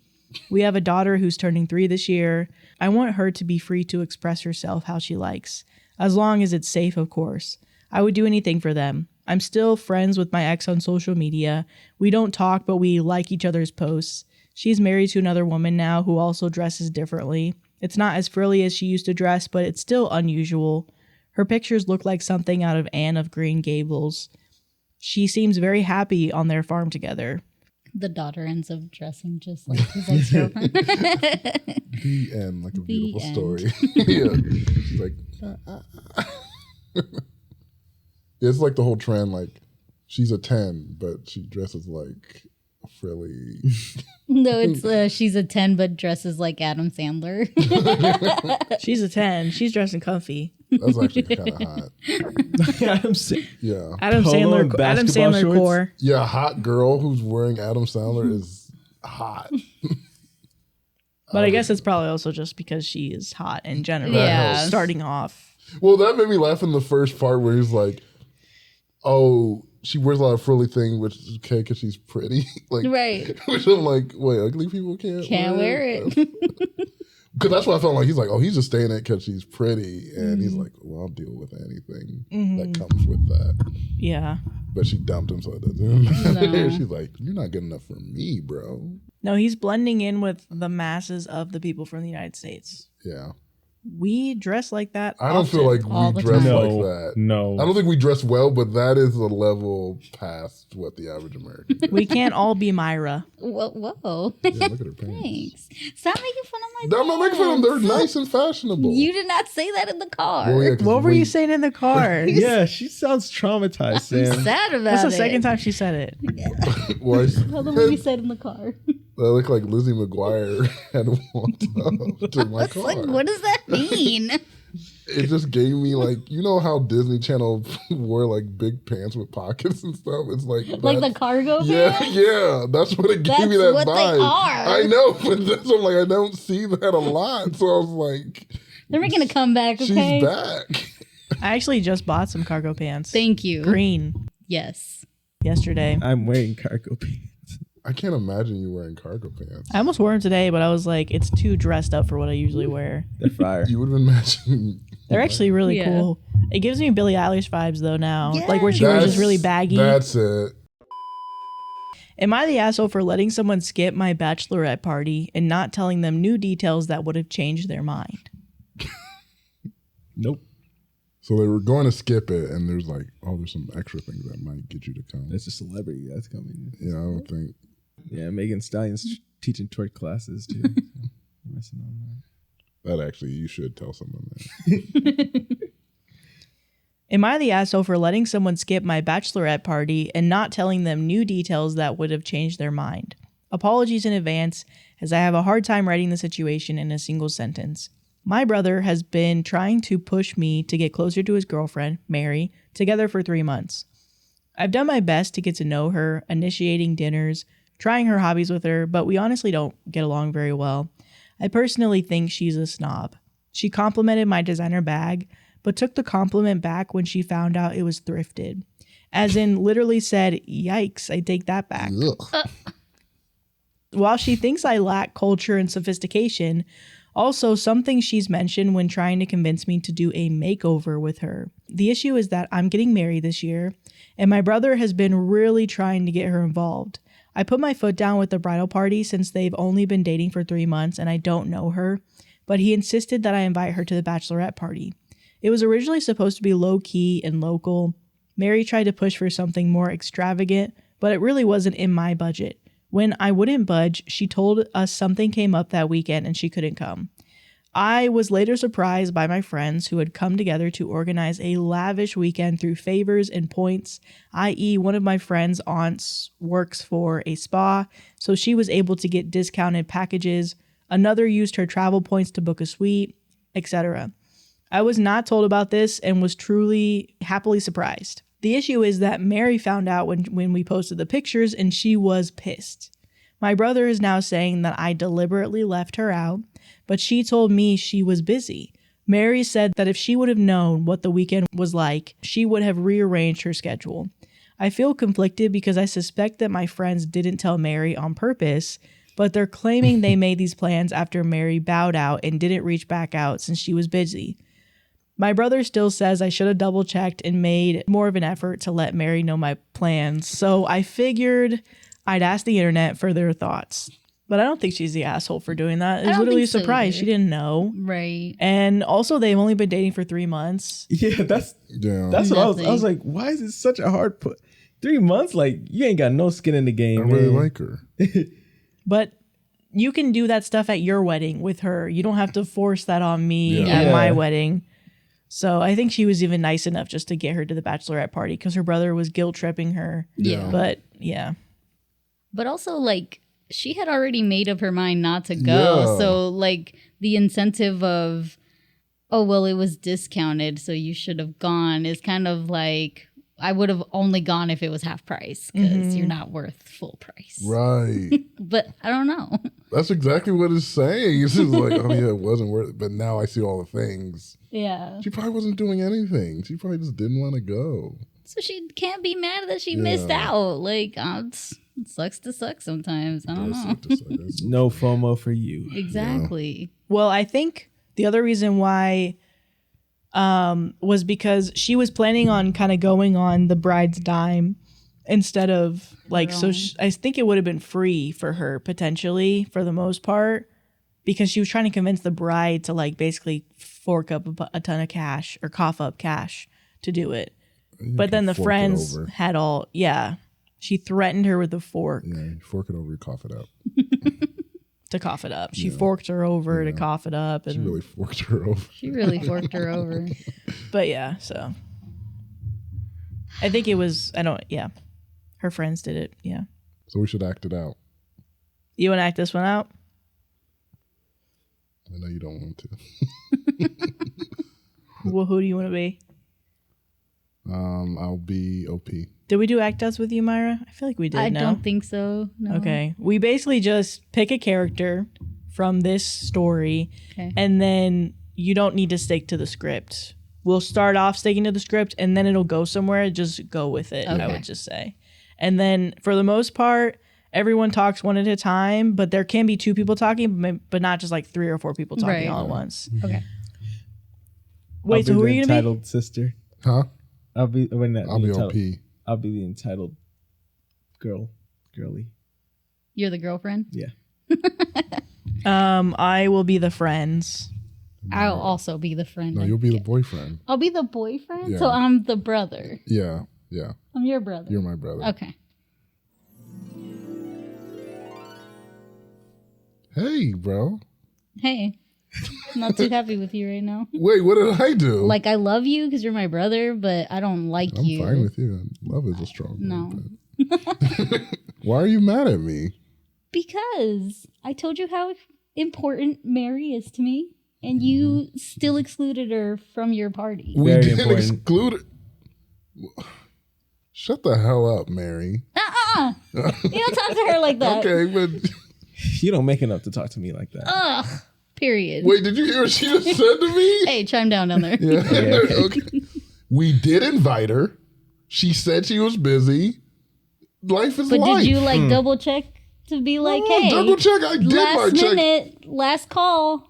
We have a daughter who's turning 3 this year. I want her to be free to express herself how she likes, as long as it's safe, of course. I would do anything for them. I'm still friends with my ex on social media. We don't talk, but we like each other's posts. She's married to another woman now who also dresses differently. It's not as frilly as she used to dress, but it's still unusual. Her pictures look like something out of Anne of Green Gables. She seems very happy on their farm together. The daughter ends up dressing just like his ex-girlfriend. The end, like a beautiful story. Yeah. She's like, it's like the whole trend, like, she's a 10, but she dresses like frilly. No, it's she's a 10, but dresses like Adam Sandler. She's a 10. She's dressing comfy. That's actually kind of hot. Adam Yeah. Adam Sandler shorts? core. Yeah, a hot girl who's wearing Adam Sandler is hot. But I guess it's probably also just because she is hot in general. Yeah. Starting off. Well, that made me laugh in the first part where he's like, oh, she wears a lot of frilly thing, which is okay because she's pretty. Like, Right. Which I'm like, wait, ugly people can't wear it. Because that's what I felt like. He's like, oh, he's just staying it because she's pretty. And he's like, well, I'll deal with anything that comes with that. Yeah. But she dumped him, so it doesn't matter. No. She's like, you're not good enough for me, bro. No, he's blending in with the masses of the people from the United States. Yeah. We dress like that. I don't feel like all we the dress time. like that. No. I don't think we dress well, but that is a level past what the average American does. We can't all be Myra. Whoa. Yeah, look at her pants. Thanks. Stop making fun of my I'm not making fun of them. They're nice and fashionable. You did not say that in the car. Well, yeah, 'cause What were you saying in the car? Yeah, she sounds traumatized, I'm Sam. sad about That's it. the second time she said it. Well, Tell them what you said in the car. I look like Lizzie McGuire had walked up to my It's car. like, what does that mean? It just gave me like, you know how Disney Channel wore like big pants with pockets and stuff? It's like Like the that's- cargo Yeah, pants? yeah. That's what it gave me That's that what they vibe. are. I know, but that's what I'm like, I don't see that a lot. So I was like, They're making a comeback, okay? she's back. I actually just bought some cargo pants. Thank you. Green Yes. yesterday. I'm wearing cargo pants. I can't imagine you wearing cargo pants. I almost wore them today, but I was like, it's too dressed up for what I usually wear. They're fire. You would have imagined. They're actually really Yeah. cool. It gives me Billie Eilish vibes though now. Like where she wears just really baggy. That's it. Am I the asshole for letting someone skip my bachelorette party and not telling them new details that would have changed their mind? Nope. So they were going to skip it, and there's like, oh, there's some extra things that might get you to come. That's a celebrity that's coming. Yeah, I don't think. Yeah, Megan Stallion's teaching twerk classes too. So messing on That actually, you should tell someone that. Am I the asshole for letting someone skip my bachelorette party and not telling them new details that would have changed their mind? Apologies in advance, as I have a hard time writing the situation in a single sentence. My brother has been trying to push me to get closer to his girlfriend, Mary, together for 3 months. I've done my best to get to know her, initiating dinners, trying her hobbies with her, but we honestly don't get along very well. I personally think she's a snob. She complimented my designer bag, but took the compliment back when she found out it was thrifted. As in, literally said, yikes, I take that back. Ugh. While she thinks I lack culture and sophistication, also something she's mentioned when trying to convince me to do a makeover with her. The issue is that I'm getting married this year, and my brother has been really trying to get her involved. I put my foot down with the bridal party since they've only been dating for 3 months and I don't know her, but he insisted that I invite her to the bachelorette party. It was originally supposed to be low-key and local. Mary tried to push for something more extravagant, but it really wasn't in my budget. When I wouldn't budge, she told us something came up that weekend and she couldn't come. I was later surprised by my friends who had come together to organize a lavish weekend through favors and points, i.e. one of my friend's aunts works for a spa, so she was able to get discounted packages. Another used her travel points to book a suite, etc. I was not told about this and was truly happily surprised. The issue is that Mary found out when we posted the pictures and she was pissed. My brother is now saying that I deliberately left her out, but she told me she was busy. Mary said that if she would have known what the weekend was like, she would have rearranged her schedule. I feel conflicted because I suspect that my friends didn't tell Mary on purpose, but they're claiming they made these plans after Mary bowed out and didn't reach back out since she was busy. My brother still says I should have double checked and made more of an effort to let Mary know my plans. So I figured I'd ask the internet for their thoughts. But I don't think she's the asshole for doing that. It was literally a surprise. She didn't know. Right. And also, they've only been dating for 3 months. Yeah, that's what I was like, why is it such a hard put? 3 months? Like, you ain't got no skin in the game. I really like her. But you can do that stuff at your wedding with her. You don't have to force that on me at my wedding. So I think she was even nice enough just to get her to the bachelorette party because her brother was guilt tripping her. Yeah. But yeah. But also, like, she had already made up her mind not to go. Yeah. So, like, the incentive of, oh, well, it was discounted, so you should have gone is kind of like, I would have only gone if it was half price because you're not worth full price. Right. But I don't know. That's exactly what it's saying. It's just like, oh, yeah, it wasn't worth it. But now I see all the things. Yeah. She probably wasn't doing anything. She probably just didn't want to go. So she can't be mad that she missed out. Like, it sucks to suck sometimes. I don't know. No FOMO for you. Exactly. Yeah. Well, I think the other reason why was because she was planning on kind of going on the bride's dime instead of like, I think it would have been free for her potentially for the most part because she was trying to convince the bride to like basically fork up a ton of cash or cough up cash to do it. But then the friends had all, she threatened her with a fork. Yeah, you fork it over, you cough it up. To cough it up. She forked her over to cough it up. And she really forked her over. She really forked her over. But yeah, so. I think it was, her friends did it, yeah. So we should act it out. You want to act this one out? I know you don't want to. Well, who do you want to be? I'll be OP. Did we do act outs with you, Mayra? I feel like we did. I don't think so. No. Okay. We basically just pick a character from this story, and then you don't need to stick to the script. We'll start off sticking to the script, and then it'll go somewhere. Just go with it, I would just say. And then for the most part, everyone talks one at a time, but there can be 2 people talking, but not just like 3 or 4 people talking all at once. Okay. Wait, so who are you going to be? Entitled sister. Huh? I'll be OP. I'll be the entitled girly. You're the girlfriend? Yeah. I will be the friends. I'll also be the friend. No, you'll be the boyfriend. I'll be the boyfriend? Yeah. So I'm the brother. Yeah. I'm your brother. You're my brother. Okay. Hey, bro. Hey. I'm not too happy with you right now. Wait, what did I do? Like, I love you because you're my brother, but I don't like you. I'm fine with you. Love is a strong word. No. Why are you mad at me? Because I told you how important Mary is to me, and you still excluded her from your party. We Very didn't important. exclude it. Shut the hell up, Mary. You don't talk to her like that. Okay, but... You don't make enough to talk to me like that. Ugh. Period. Wait, did you hear what she just said to me? Hey, chime down there. Yeah. Okay. We did invite her. She said she was busy. Life is But life. did you like double check to be like, hey, double check? I did my last check. minute, last call.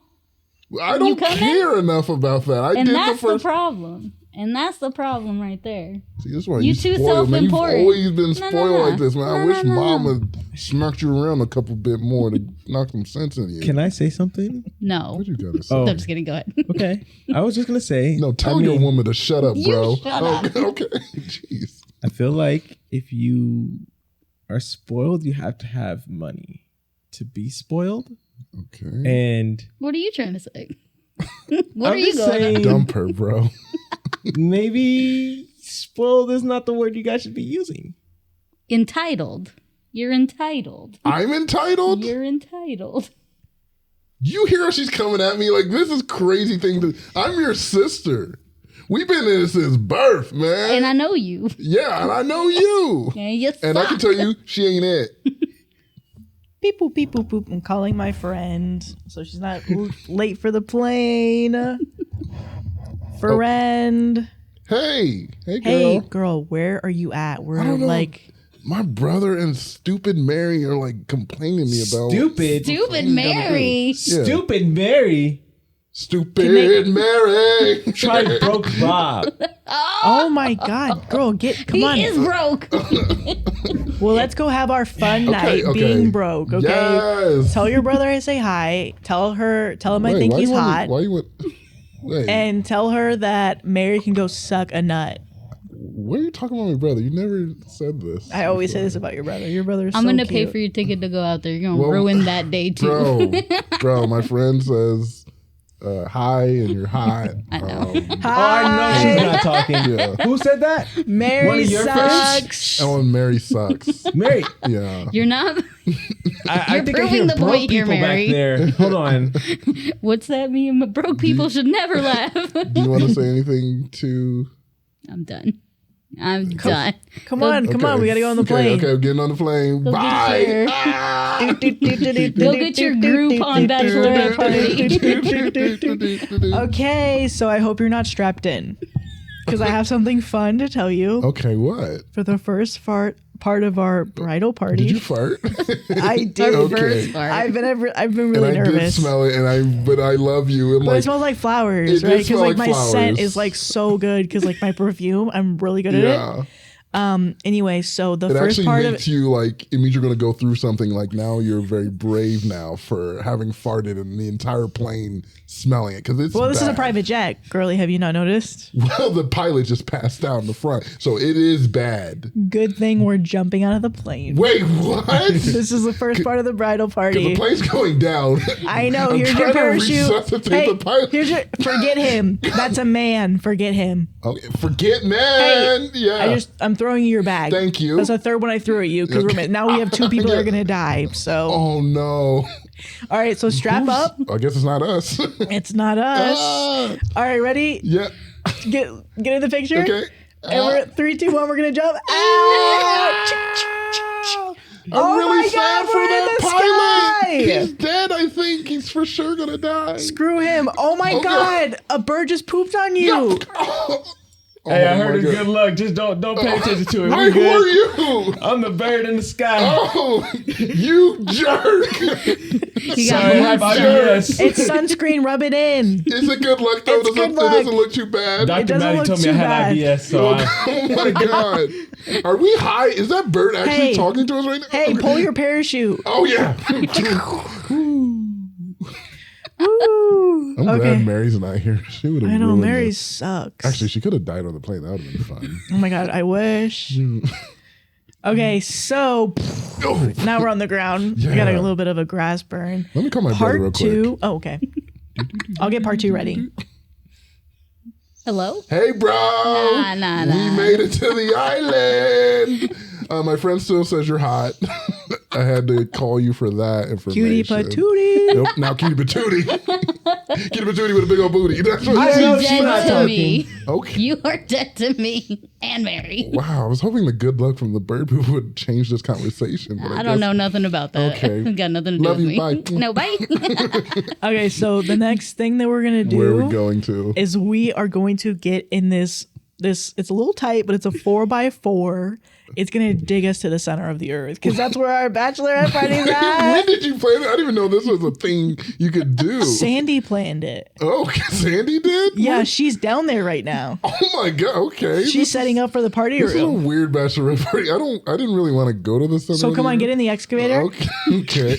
I don't care enough about that. I And did that's the first. problem. And that's the problem right there. See, this why You you too spoiled, man. You've self-important. always been spoiled No. like this, man. I No, wish no. Mama smacked you around a couple bit more to knock some sense in you. Can I say something? No. What you gotta say? Oh. I'm just kidding. Go ahead. Okay. I was just gonna say. No, tell your woman to shut up, bro. shut up. Okay. Jeez. I feel like if you are spoiled, you have to have money to be spoiled. Okay. And What are you trying to say? What I'm are you just going saying, on? Dump her, bro. maybe spoiled is not the word you guys should be using. Entitled. You're entitled. I'm entitled? You're entitled. You hear how she's coming at me? Like, this is crazy thing to... I'm your sister. We've been in this since birth, man. And I know you. Yeah, and I know you. And you And I can tell you, she ain't it. Beep boop beep boop boop. I'm calling my friend so she's not late for the plane. Friend. Hey, girl. Hey, girl, where are you at? We're I don't know. like, My brother and stupid Mary are like complaining to me about Stupid Mary. Yeah. Stupid Mary. Stupid Mary. Try broke Bob. oh my God, girl, come on. He is broke. Well, let's go have our fun night okay. being broke, okay? Yes. Tell your brother I say hi. Tell him I think he's hot. Wait. And tell her that Mary can go suck a nut. What are you talking about my brother? You never said this. I always say this about your brother. Your brother's I'm so gonna cute. pay for your ticket to go out there. You're gonna ruin that day too. Bro, my friend says hi and you're hot. I know. Oh, I know she's not talking. Yeah. Who said that? Mary One of your sucks. Oh, and Mary sucks. Mary. Yeah. You're not. I think I proving hear the broke point here, people back Mary. there. Hold on. What's that mean? Broke people should never laugh. Do you want to say anything to... I'm done. I'm done. Come on, we gotta go on the plane. Okay, getting on the plane. Go Bye. get your- Ah! Go get your Groupon Bachelorette party. Okay, so I hope you're not strapped in. Because I have something fun to tell you. Okay, what? For the first part of our bridal party. Did you fart? I did. Okay. First part. I've been really and I nervous. did smell it, but I love you. And But like, it smells like flowers, It did right? Because smell like like my scent flowers. is like so good because like my perfume, I'm really good at it. yeah. Anyway, so the It first actually part of makes you like, it means you're going to go through something like now you're very brave now for having farted and the entire plane smelling it. Because it's this is a bad. private jet. Girly, have you not noticed? Well, the pilot just passed out in the front. So it is bad. Good thing we're jumping out of the plane. Wait, what? This is the first part of the bridal The party. plane's going down. I know. I'm Here's your trying to parachute. resuscitate Hey, the pilot. forget him. That's a man. Forget him. Okay, forget, man. Yeah. I'm throwing you your bag. Thank you. That's the third one I threw at you because now we have two people that are gonna die. So, Oh, no. all right. So strap up. I guess it's not us. It's not us. Ah, All right, ready? yeah. Get in the picture. Okay. And we're at 3, 2, 1. We're gonna jump. I'm really my sad God, for we're in that the pilot. sky. He's dead, I think. He's for sure going to die. Screw him. Oh my Okay. God! A bird just pooped on you. Hey, I Oh heard my it's God. good luck. Just don't pay attention to it. Wait, We who are good. you? I'm the bird in the sky. Oh, you jerk. You got Sorry, I have mood IBS. It's sunscreen. Rub it in. Is it good luck, though? It's good It luck. doesn't look too bad. Dr. doesn't Maddie look told me I too had bad. IBS, so Oh my God. Are we high? Is that bird actually Hey. talking to us right now? Hey, pull your parachute. Oh, yeah. Woo. I'm Okay. glad Mary's not here. She would have I know ruined Mary this. sucks. Actually, she could have died on the plane. That would have been fun. Oh my God, I wish. Okay, so Oh, now we're on the ground. We got a Yeah. little bit of a grass burn. let me call my brother real Part quick. 2. Oh, okay. I'll get part 2 ready. Hello? Hey, bro. Nah. We made it to the island. My friend still says you're hot. I had to call you for that information. Cutie patootie. Nope, now cutie patootie. Cutie patootie with a big old booty. That's what I she know You're she's dead not to talking. me. Okay. You are dead to me and Mary. Wow, I was hoping the good luck from the bird poop would change this conversation. But I guess- don't know nothing about that. Okay. Got nothing to do Love with you, me. bye. No, bye. Okay, so the next thing that we're gonna do Where are we going to? is we are going to get in this it's a little tight, but it's a 4x4. It's gonna dig us to the center of the earth because that's where our bachelorette party's When at. did you plan it? I didn't even know this was a thing you could do. Sandy planned it. Oh, Sandy did? Yeah, she's down there right now. Oh my God. Okay. She's setting up for the party This is a room. weird bachelorette party. I didn't really want to go to this. So come on, get in the excavator. Okay.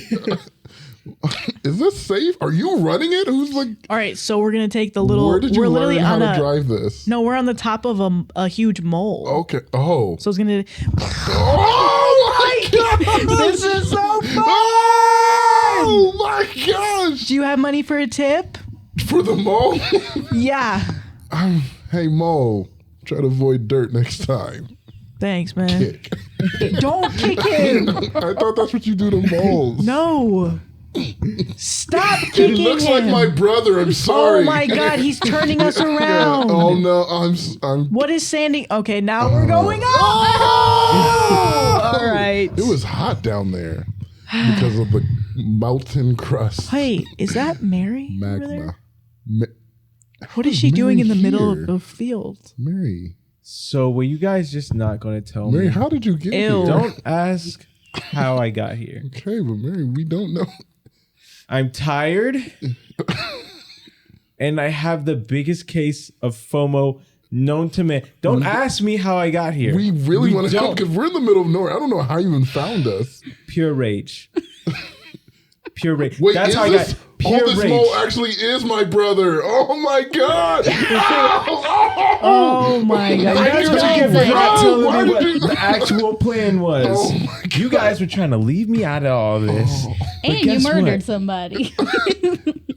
Is this safe? Are you running it? Who's like? All right, so we're gonna take the little. Where did you we're learn literally how on to a. drive this? No, we're on the top of a huge mole. Okay. Oh. So it's gonna. Oh my God! This is so fun. Oh my gosh! Do you have money for a tip? For the mole? Yeah. Hey Mo, try to avoid dirt next time. Thanks, man. Kick. Don't kick him. I thought that's what you do to moles. No. Stop He kicking looks him. like my brother. I'm sorry. Oh my God, he's turning us Yeah. around. Oh no, I'm. What is Sandy? Okay, now we're going up. Oh! All right. It was hot down there because of the mountain crust. Hey, is that Mary? over there? Magma. What is she doing in the middle here? of the field? Mary. So were you guys just not going to tell Mary, me? how did you get Ew. here? Don't ask how I got here. Okay, but Mary, we don't know. I'm tired. And I have the biggest case of FOMO known to man. Don't ask me how I got here. We really want to don't. help because we're in the middle of nowhere. I don't know how you even found us. Pure rage. Pure rage. Wait, That's is how I this, got pure this rage. mole actually is my brother. Oh my God. Oh my god! I That's knew what you you get were for not wrong. telling Why me did what you- the actual plan was. Oh my God. You guys were trying to leave me out of all this. And you guess murdered what? somebody.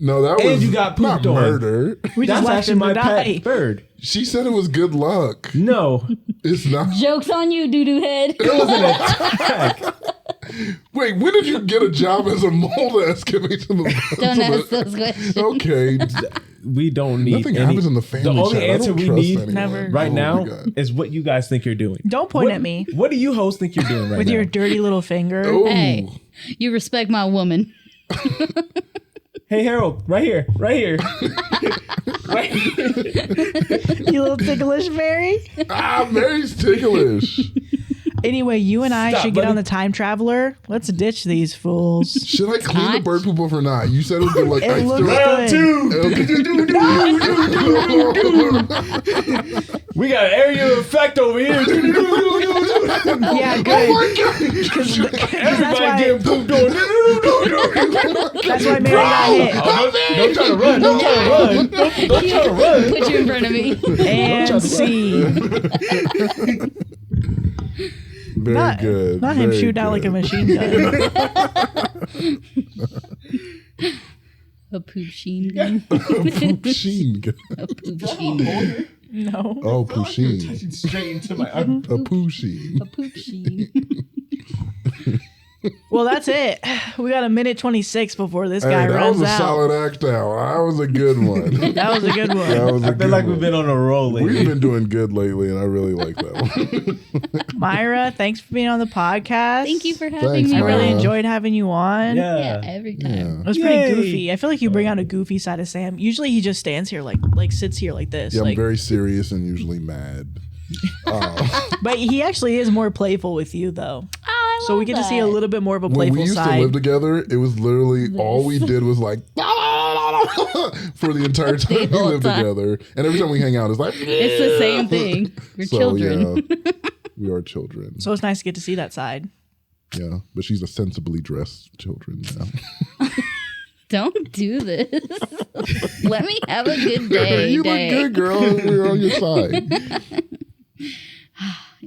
No, that And was you got not pooped on. murder. We just That's left actually him my to die. pet bird. She said it was good luck. No, It's not. Joke's on you, doo-doo head. it was an attack. Wait, when did you get a job as a mole to excavate to the Don't to ask the- those questions. Okay. We don't need Nothing any, happens in the family The only chat. I answer don't we trust need anyone. Never. right Oh my now God. is what you guys think you're doing. Don't point What- at me What do you hosts think you're doing right with now? your dirty little finger. Oh. Hey, you respect my woman. Hey Harold, right here, right here. Right here. You little ticklish Mary. Ah, Mary's ticklish. Anyway, you and I Stop, should get buddy. on the time traveler. Let's ditch these fools. Should I clean the Not- bird poop off or not? You said it was good luck. It I looks still. good. Okay. We got an area effect over here. Yeah, Oh good. my God. Everybody why- getting pooped on. That's why Mary got hit. Don't try to run. Don't try to run. Don't try to run. Put you in front of me. And scene. Very Not, good. not him very shooting out like a good. machine gun. A poop sheen gun. Poochin. A poop sheen gun. No. Oh, Poochin. Straight into my arm. A Poochin. A poop sheen. Well, that's it. We got a minute 26 before this guy Hey, that runs was a out. solid act out. That was a good one. That was a good one. That was a I feel good like one. we've been on a roll lately. We've been doing good lately, and I really like that one. Myra, thanks for being on the podcast. Thank you for having Thanks, me. I really Myra. enjoyed having you on. Yeah, Yeah. every time. Yeah. It was pretty Yay. goofy. I feel like you bring out a goofy side of Sam. Usually he just stands here like sits here like this. Yeah, I'm like, very serious and usually mad. but he actually is more playful with you though. Oh, I So we love get to see a that. little bit more of a When playful we used side. to live together, it was literally all we did was like for the entire time we whole lived time. together. And every time we hang out, it's like It's the same thing. We're So, children. yeah, we are children. So it's nice to get to see that side. Yeah, but she's a sensibly dressed children now. Don't do this. Let me have a good day. You look good, girl. We're on your side.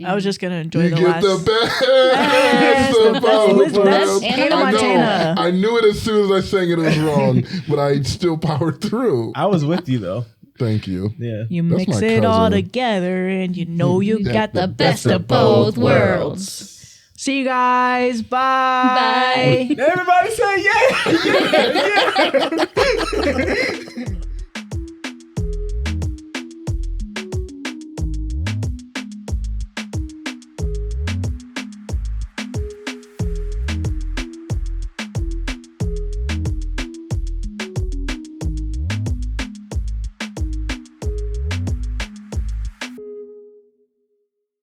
I was just gonna enjoy You the get last. the best the of best. both Listen, that's worlds. Hannah I know. Montana. I knew it as soon as I sang it. It was wrong, but I still powered through. I was with you though. Thank you. Yeah. You That's mix my it all cousin. together, and you know you got the best of both worlds. See you guys. Bye. Bye. Everybody say yeah. Yeah. Yeah.